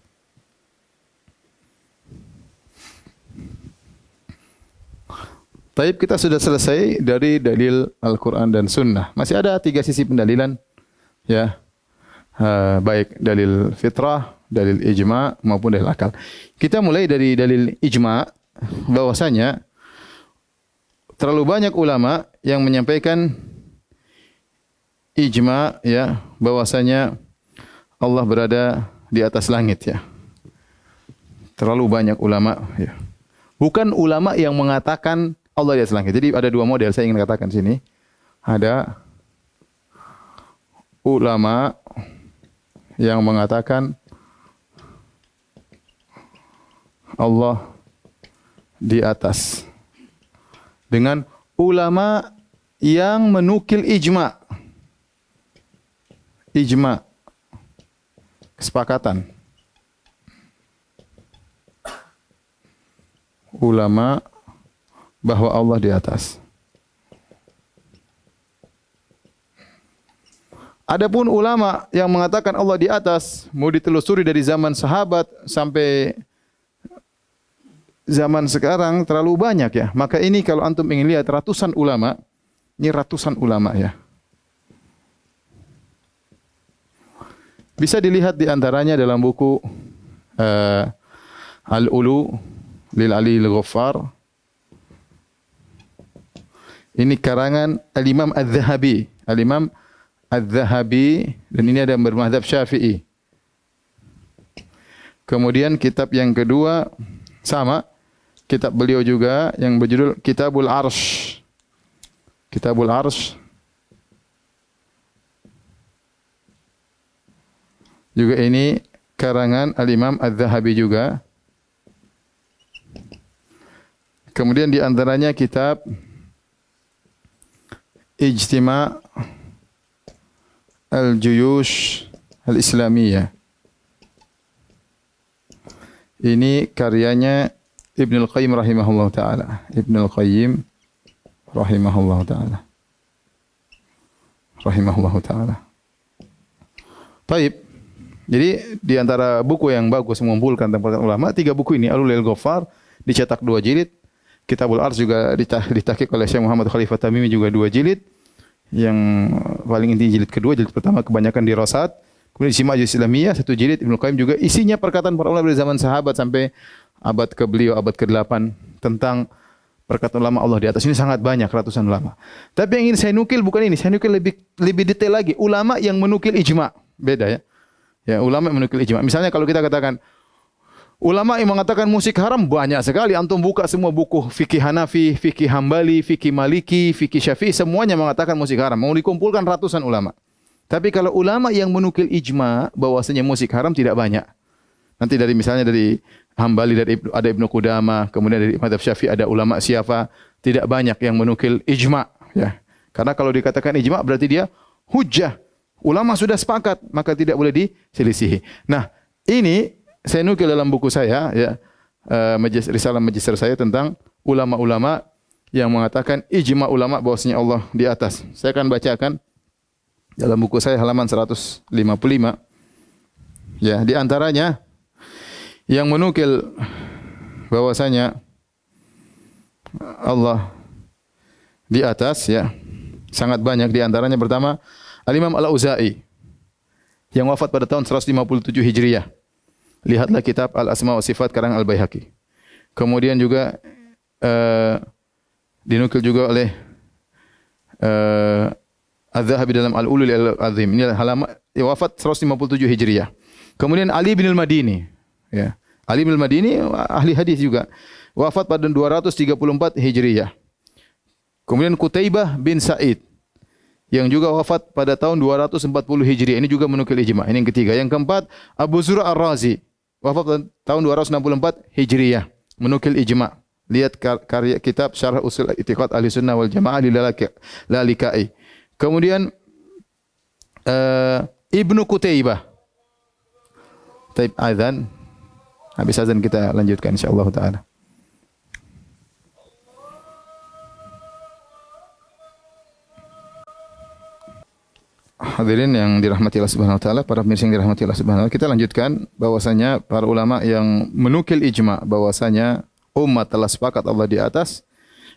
Taib, kita sudah selesai dari dalil Al-Quran dan Sunnah. Masih ada 3 sisi pendalilan, ya, baik dalil fitrah, dalil ijma' maupun dalil akal. Kita mulai dari dalil ijma', bahwasanya terlalu banyak ulama yang menyampaikan ijma', ya, bahwasanya Allah berada di atas langit, ya. Terlalu banyak ulama, ya. Bukan ulama yang mengatakan Allah di atas langit. Jadi ada 2 model saya ingin katakan sini. Ada ulama yang mengatakan Allah di atas. Dengan ulama yang menukil ijma. Ijma. Kesepakatan. Ulama bahwa Allah di atas. Adapun ulama yang mengatakan Allah di atas, mau ditelusuri dari zaman sahabat sampai zaman sekarang terlalu banyak ya. Maka ini kalau antum ingin lihat ratusan ulama, ini ratusan ulama ya. Bisa dilihat di antaranya dalam buku Al-Ulu lil Ali al-Ghaffar. Ini karangan Al-Imam Al-Zahabi. Al-Imam Al-Zahabi, dan ini ada yang bermadzhab Syafi'i. Kemudian kitab yang kedua sama, kitab beliau juga yang berjudul Kitabul Arsh. Kitabul Arsh. Juga ini karangan Al-Imam Al-Zahabi juga. Kemudian di antaranya kitab Ijtima' Al-Juyush Al-Islamiyah. Ini karyanya Ibnul Qayyim rahimahullah ta'ala. Ibnul Qayyim rahimahullah ta'ala. Rahimahullah ta'ala. Baik. Jadi di antara buku yang bagus mengumpulkan tentang ulama, 3 buku ini, Al-Ulil Ghaffar dicetak 2 jilid, Kitabul Ars juga ditahqiq oleh Syekh Muhammad Khalifah Tamimi juga 2 jilid. Yang paling inti jilid kedua, jilid pertama kebanyakan di Rosat. Kemudian Ijtima' Islamiyah 1 jilid, Ibnu Qayyim juga isinya perkataan para ulama dari zaman sahabat sampai abad ke beliau abad ke-8 tentang perkataan ulama Allah di atas. Ini sangat banyak, ratusan ulama. Tapi yang ingin saya nukil bukan ini, saya nukil lebih detail lagi. Ulama yang menukil ijma', beda ya. Ya, ulama yang menukil ijma'. Misalnya kalau kita katakan ulama yang mengatakan musik haram banyak sekali. Antum buka semua buku fikih Hanafi, fikih Hambali, fikih Maliki, fikih Syafi'i, semuanya mengatakan musik haram. Mau dikumpulkan ratusan ulama. Tapi kalau ulama yang menukil ijma' bahwasanya musik haram tidak banyak. Nanti dari misalnya dari Hambali ada Ibnu Qudamah, kemudian dari mazhab Syafi'i ada ulama siapa, tidak banyak yang menukil ijma', ya. Karena kalau dikatakan ijma' berarti dia hujjah. Ulama sudah sepakat, maka tidak boleh diselisihi. Nah, ini saya nukil dalam buku saya ya, risalah magister saya tentang ulama-ulama yang mengatakan ijma' ulama bahwasanya Allah di atas. Saya akan bacakan dalam buku saya halaman 155. Ya, di antaranya yang menukil bahwasanya Allah di atas ya, sangat banyak. Di antaranya pertama Al-Imam Al-Auza'i yang wafat pada tahun 157 Hijriah. Lihatlah kitab Al-Asma wa Sifat karang Al-Baihaqi. Kemudian juga dinukil juga oleh Az-Zahabi dalam Al-Ulul Al-Azim. Ini halaman wafat 157 Hijriah. Kemudian Ali bin Al-Madini, ya. Ali bin Al-Madini ahli hadis juga. Wafat pada 234 Hijriah. Kemudian Qutaibah bin Sa'id yang juga wafat pada tahun 240 Hijriah. Ini juga menukil ijma'. Ini yang ketiga. Yang keempat, Abu Zur'a Ar-Razi wafat pada tahun 264 Hijriah, menukil ijma'. Lihat karya kitab Syarah Usul I'tiqad Ahlussunnah wal Jamaah Lalikai. Kemudian Ibnu Qutaibah. Taib azan. Habis azan kita lanjutkan insyaallah taala. Hadirin yang dirahmati Allah Subhanahu wa taala, para pemirsa yang dirahmati Allah Subhanahu wa taala, kita lanjutkan bahwasanya para ulama yang menukil ijma' bahwasanya umat telah sepakat Allah di atas.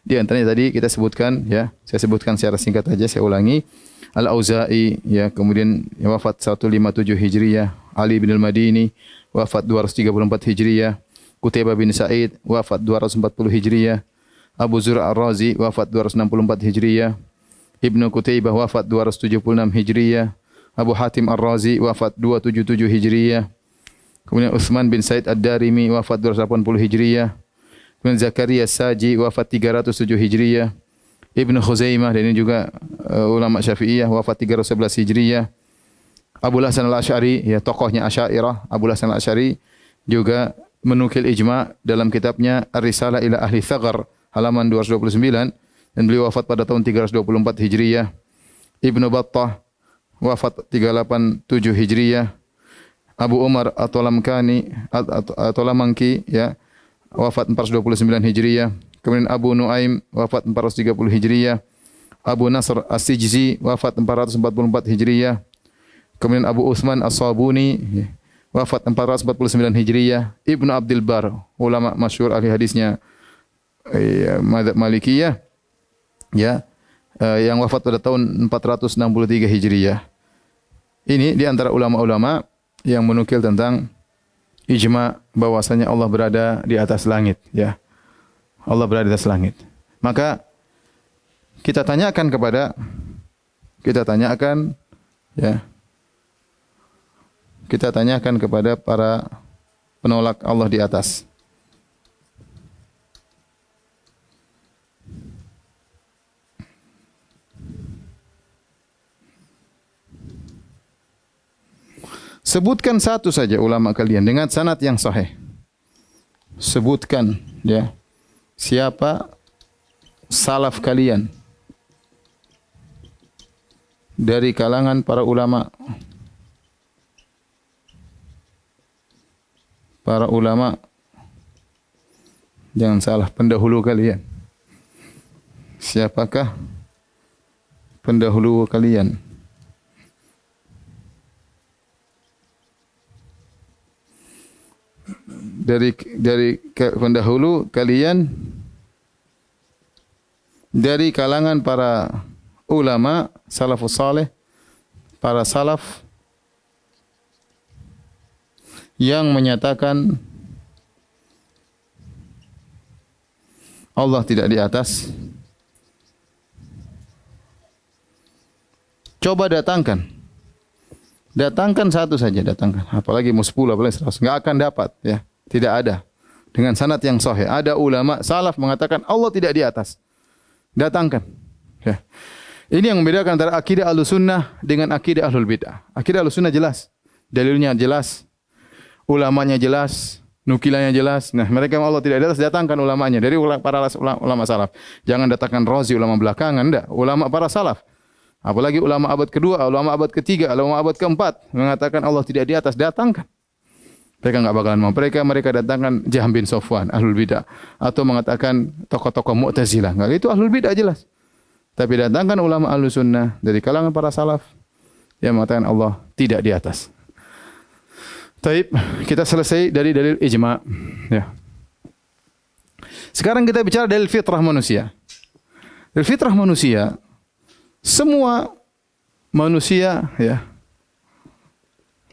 Di antaranya tadi kita sebutkan ya, saya sebutkan secara singkat saja, saya ulangi. Al-Auza'i ya, kemudian yang wafat 157 Hijriah, Ali bin Al-Madini wafat 234 Hijriah, Qutaibah bin Sa'id wafat 240 Hijriah, Abu Zur'a Ar-Razi wafat 264 Hijriah, Ibnu Qutaibah wafat 276 Hijriah, Abu Hatim Ar-Razi wafat 277 Hijriah, kemudian Utsman bin Said Ad-Darimi wafat 280 Hijriah, kemudian Zakaria Saji wafat 307 Hijriah, Ibnu Khuzaimah, dan ini juga ulama Syafi'iyah, wafat 311 Hijriah, Abu Hasan Al-Asy'ari, ya tokohnya Asy'ariyah, Abu Hasan Al-Asy'ari juga menukil ijma' dalam kitabnya Ar-Risalah ila Ahli Thaghar halaman 229 dan beliau wafat pada tahun 324 Hijriyah. Ibnu Battah wafat 387 Hijriyah. Abu Umar At-Talamangki ya wafat 429 Hijriyah. Kemudian Abu Nuaim wafat 430 Hijriyah. Abu Nasr As-Sijzi wafat 444 Hijriyah. Kemudian Abu Utsman As-Sabuni wafat 449 Hijriyah. Ibnu Abdul Bar, ulama masyhur ahli hadisnya mazhab Malikiyah ya, yang wafat pada tahun 463 Hijriyah. Ini di antara ulama-ulama yang menukil tentang ijma' bahwasanya Allah berada di atas langit ya. Allah berada di atas langit. Maka kita tanyakan kepada para penolak Allah di atas. Sebutkan satu saja ulama kalian dengan sanad yang sahih. Sebutkan ya, siapa salaf kalian dari kalangan para ulama. Para ulama, jangan salah, pendahulu kalian. Siapakah pendahulu kalian? Dari pendahulu kalian dari kalangan para ulama salafus saleh, para salaf yang menyatakan Allah tidak di atas. Coba datangkan satu saja, datangkan. Apalagi mau 10, apalagi 100, enggak akan dapat ya. Tidak ada. Dengan sanad yang sahih. Ada ulama salaf mengatakan Allah tidak di atas. Datangkan. Ya. Ini yang membedakan antara akidah Ahlussunnah dengan akidah Ahlul Bid'ah. Akidah Ahlussunnah jelas, dalilnya jelas, ulamanya jelas, nukilannya jelas. Nah, mereka yang Allah tidak di atas, datangkan ulamanya dari para ulama salaf. Jangan datangkan Razi ulama belakangan, enggak. Ulama para salaf. Apalagi ulama abad kedua, ulama abad ketiga, ulama abad keempat mengatakan Allah tidak di atas, datangkan. Mereka enggak bakalan mau. Mereka datangkan Jahm bin Safwan, Ahlul Bidah, atau mengatakan tokoh-tokoh Mu'tazilah. Enggak, itu Ahlul Bidah jelas. Tapi datangkan ulama Ahlussunnah dari kalangan para salaf yang mengatakan Allah tidak di atas. Taib, kita selesai dari dalil ijma'. Ya. Sekarang kita bicara dalil fitrah manusia. Dalil fitrah manusia, semua manusia ya,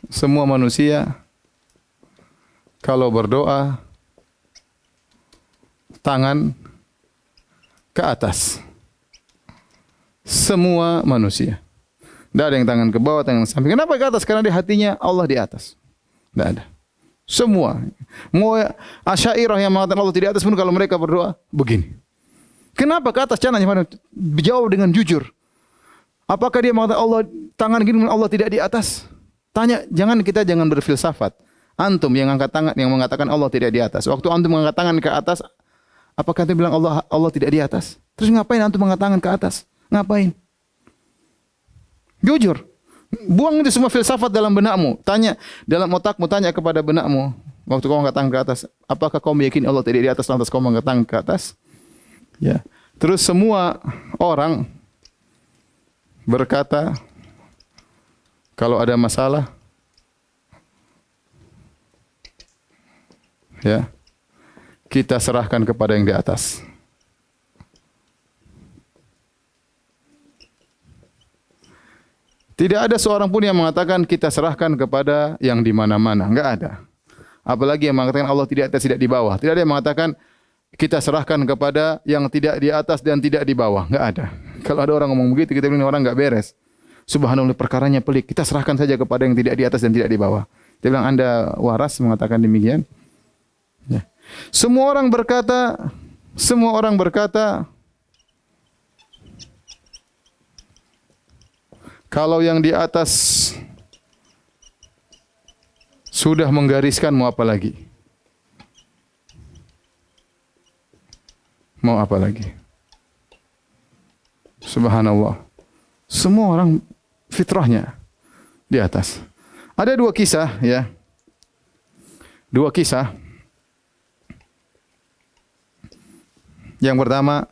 semua manusia kalau berdoa tangan ke atas. Semua manusia. Tidak ada yang tangan ke bawah, tangan ke samping. Kenapa ke atas? Karena di hatinya Allah di atas. Tidak ada. Semua. Mau Asy'ariyah yang mengatakan Allah tidak di atas pun kalau mereka berdoa begini. Kenapa ke atas? Caranya jawab dengan jujur. Apakah dia mengatakan Allah tangan gini, Allah tidak di atas? Tanya, jangan berfilsafat. Antum yang angkat tangan yang mengatakan Allah tidak di atas. Waktu antum mengangkat tangan ke atas, apakah antum bilang Allah tidak di atas? Terus ngapain antum mengangkat tangan ke atas? Ngapain? Jujur. Buang itu semua filsafat dalam benakmu. Tanya dalam otakmu, tanya kepada benakmu. Waktu kau angkat tangan ke atas, apakah kau meyakini Allah tidak di atas lantas kau mengangkat tangan ke atas? Ya. Terus semua orang berkata kalau ada masalah ya, kita serahkan kepada yang di atas. Tidak ada seorang pun yang mengatakan kita serahkan kepada yang di mana-mana. Enggak ada. Apalagi yang mengatakan Allah tidak di atas, tidak di bawah. Tidak ada yang mengatakan kita serahkan kepada yang tidak di atas dan tidak di bawah. Enggak ada. Kalau ada orang ngomong begitu, kita bilang orang enggak beres. Subhanallah, perkaranya pelik. Kita serahkan saja kepada yang tidak di atas dan tidak di bawah. Dia bilang Anda waras mengatakan demikian. Ya. Semua orang berkata kalau yang di atas sudah menggariskan mau apa lagi? Mau apa lagi? Subhanallah. Semua orang fitrahnya di atas. Ada dua kisah ya. Dua kisah. Yang pertama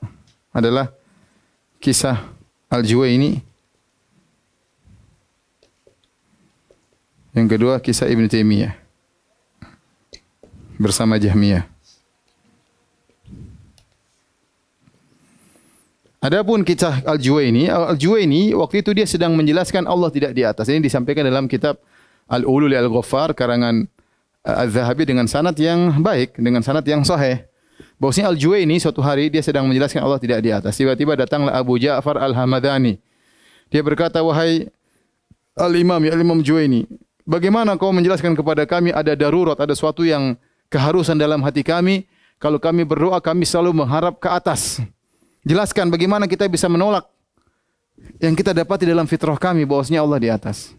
adalah kisah Al-Juwaini. Yang kedua kisah Ibn Taimiyah bersama Jahmiyah. Adapun kisah Al-Juwaini waktu itu dia sedang menjelaskan Allah tidak di atas. Ini disampaikan dalam kitab Al-Ulu li Al-Ghaffar karangan Az-Zahabi dengan sanad yang baik, dengan sanad yang sahih. Bahwasanya Al-Juwaini suatu hari dia sedang menjelaskan Allah tidak di atas. Tiba-tiba datanglah Abu Ja'far Al-Hamadani. Dia berkata, "Wahai Al-Imam, ya Al-Imam Juwaini, bagaimana kau menjelaskan kepada kami ada darurat, ada suatu yang keharusan dalam hati kami. Kalau kami berdoa, kami selalu mengharap ke atas. Jelaskan bagaimana kita bisa menolak yang kita dapati dalam fitrah kami bahwasanya Allah di atas."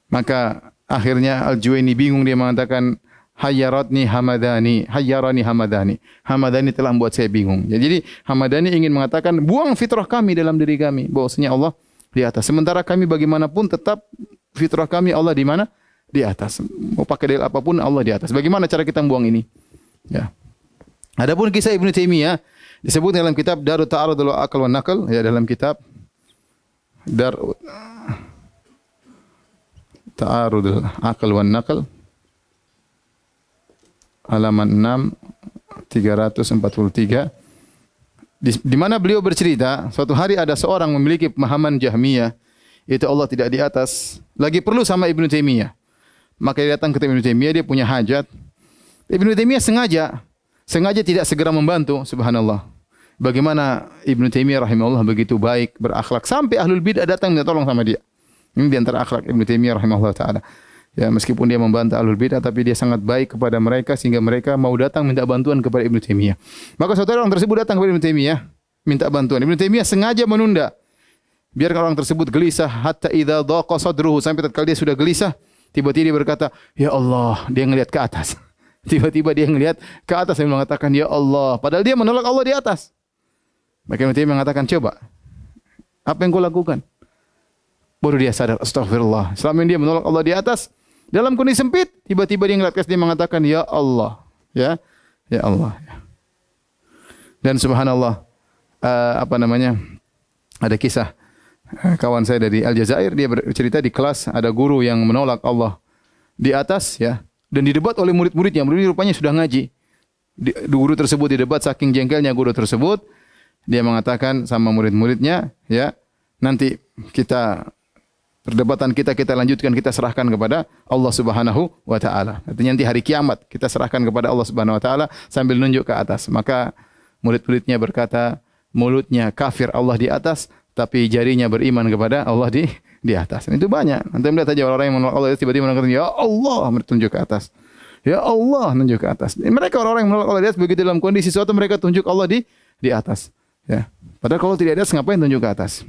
Maka akhirnya Al-Juwaini bingung, dia mengatakan, "Hayyarani Hamadani, hayyarani Hamadani. Hamadani telah membuat saya bingung." Jadi Hamadani ingin mengatakan buang fitrah kami dalam diri kami bahwasanya Allah di atas. Sementara kami bagaimanapun tetap fitrah kami Allah di mana? Di atas. Mau pakai dalil apapun Allah di atas. Bagaimana cara kita membuang ini? Ya. Adapun kisah Ibnu Taimiyah disebut dalam kitab Darut Ta'arudul Aql wan Naql, ya, dalam kitab Darut Ta'arudul Aql wan Naql halaman 6 343, di mana beliau bercerita suatu hari ada seorang memiliki pemahaman Jahmiyah, yaitu Allah tidak di atas, lagi perlu sama Ibnu Taimiyah. Maka dia datang ke Ibnu Taimiyah, dia punya hajat. Ibnu Taimiyah sengaja tidak segera membantu. Subhanallah. Bagaimana Ibnu Taimiyah rahimahullah begitu baik, berakhlak, sampai ahlul bid'ah datang minta tolong sama dia. Ini di antara akhlak Ibnu Taimiyah rahimahullah taala. Ya, meskipun dia membantah ahlul bid'ah, tapi dia sangat baik kepada mereka sehingga mereka mau datang minta bantuan kepada Ibnu Taimiyah. Maka saudara orang tersebut datang kepada Ibnu Taimiyah minta bantuan. Ibnu Taimiyah sengaja menunda biar orang tersebut gelisah, hatta idza dhaqa sadruhu, sampai tatkala dia sudah gelisah, tiba-tiba dia berkata, "Ya Allah," dia ngelihat ke atas. Tiba-tiba dia ngelihat ke atas dan mengatakan, "Ya Allah," padahal dia menolak Allah di atas. Maka Ibnu Taimiyah mengatakan, "Coba, apa yang kau lakukan?" Baru dia sadar, astagfirullah. Selama ini dia menolak Allah di atas, dalam kondisi sempit, tiba-tiba dia ngeliat ke atas, dia mengatakan, "Ya Allah," ya, "Ya Allah." Dan subhanallah, ada kisah kawan saya dari Aljazair, dia bercerita di kelas ada guru yang menolak Allah di atas, ya, dan didebat oleh murid-muridnya. Murid rupanya sudah ngaji. Guru tersebut didebat, saking jengkelnya guru tersebut, dia mengatakan sama murid-muridnya, ya, nanti perdebatan kita lanjutkan, kita serahkan kepada Allah Subhanahu wa taala. Artinya nanti hari kiamat kita serahkan kepada Allah Subhanahu wa taala sambil nunjuk ke atas. Maka murid-muridnya berkata, mulutnya kafir Allah di atas, tapi jarinya beriman kepada Allah di atas. Dan itu banyak. Nanti melihat saja orang-orang yang menolak Allah tiba-tiba mengatakan, "Ya Allah," tunjuk ke atas. "Ya Allah," tunjuk ke atas. Mereka orang-orang yang menolak Allah di atas begitu dalam kondisi suatu mereka tunjuk Allah di atas. Ya. Padahal kalau tidak ada, ngapain tunjuk ke atas?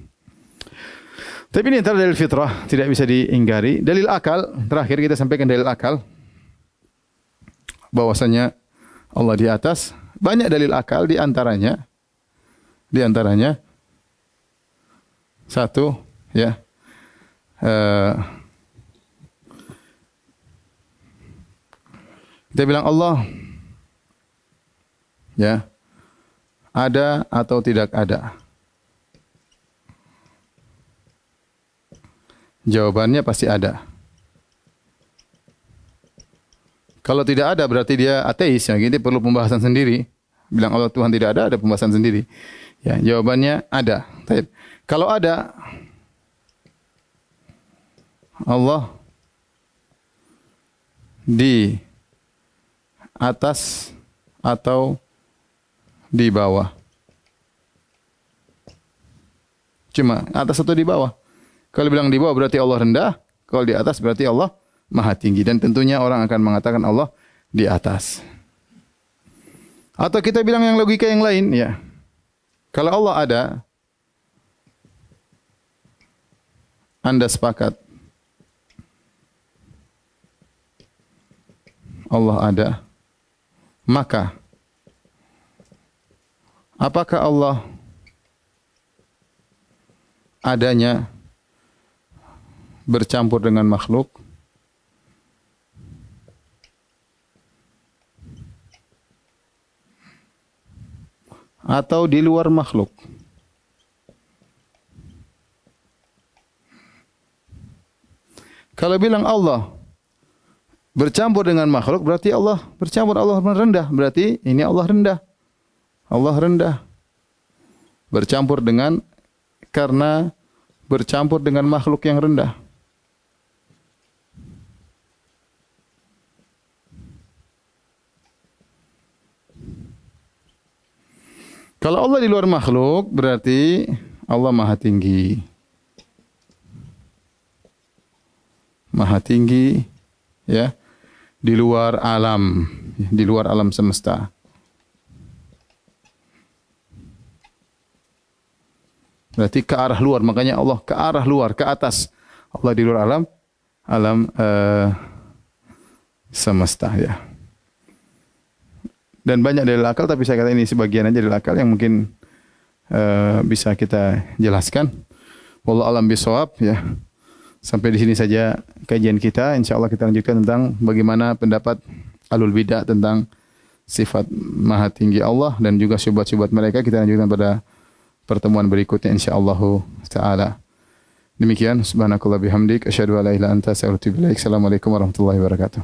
Tapi ini antara dalil fitrah, tidak bisa diingkari. Dalil akal, terakhir kita sampaikan dalil akal. Bahwasanya Allah di atas, banyak dalil akal di antaranya satu, ya. Kita bilang Allah, ya, ada atau tidak ada. Jawabannya pasti ada. Kalau tidak ada berarti dia ateis, ya, gitu, perlu pembahasan sendiri. Bilang Allah Tuhan tidak ada pembahasan sendiri. Ya, jawabannya ada. Kalau ada, Allah di atas atau di bawah? Cuma atas atau di bawah? Kalau bilang di bawah berarti Allah rendah, kalau di atas berarti Allah maha tinggi. Dan tentunya orang akan mengatakan Allah di atas. Atau kita bilang yang logika yang lain, ya. Kalau Allah ada, Anda sepakat Allah ada, maka Apakah Allah adanya bercampur dengan makhluk? Atau di luar makhluk? Kalau bilang Allah bercampur dengan makhluk, berarti Allah bercampur, Allah rendah. Berarti ini Allah rendah. Allah rendah. Bercampur dengan, karena bercampur dengan makhluk yang rendah. Kalau Allah di luar makhluk, berarti Allah maha tinggi. Maha tinggi, ya, di luar alam, di luar alam semesta. Berarti ke arah luar, makanya Allah ke arah luar, ke atas. Allah di luar alam semesta, ya. Dan banyak dalil akal, tapi saya kata ini sebagian aja dalil akal yang mungkin bisa kita jelaskan. Wallahu alam bisawab, ya. Sampai di sini saja kajian kita. Insyaallah kita lanjutkan tentang bagaimana pendapat Ahlul Bidah tentang sifat maha tinggi Allah dan juga syubhat-syubhat mereka. Kita lanjutkan pada pertemuan berikutnya insyaallah taala. Demikian, subhanakallah bihamdik asyhadu an la ilaha illa anta astaghfiruka wa atubu ilaik. Assalamualaikum warahmatullahi wabarakatuh.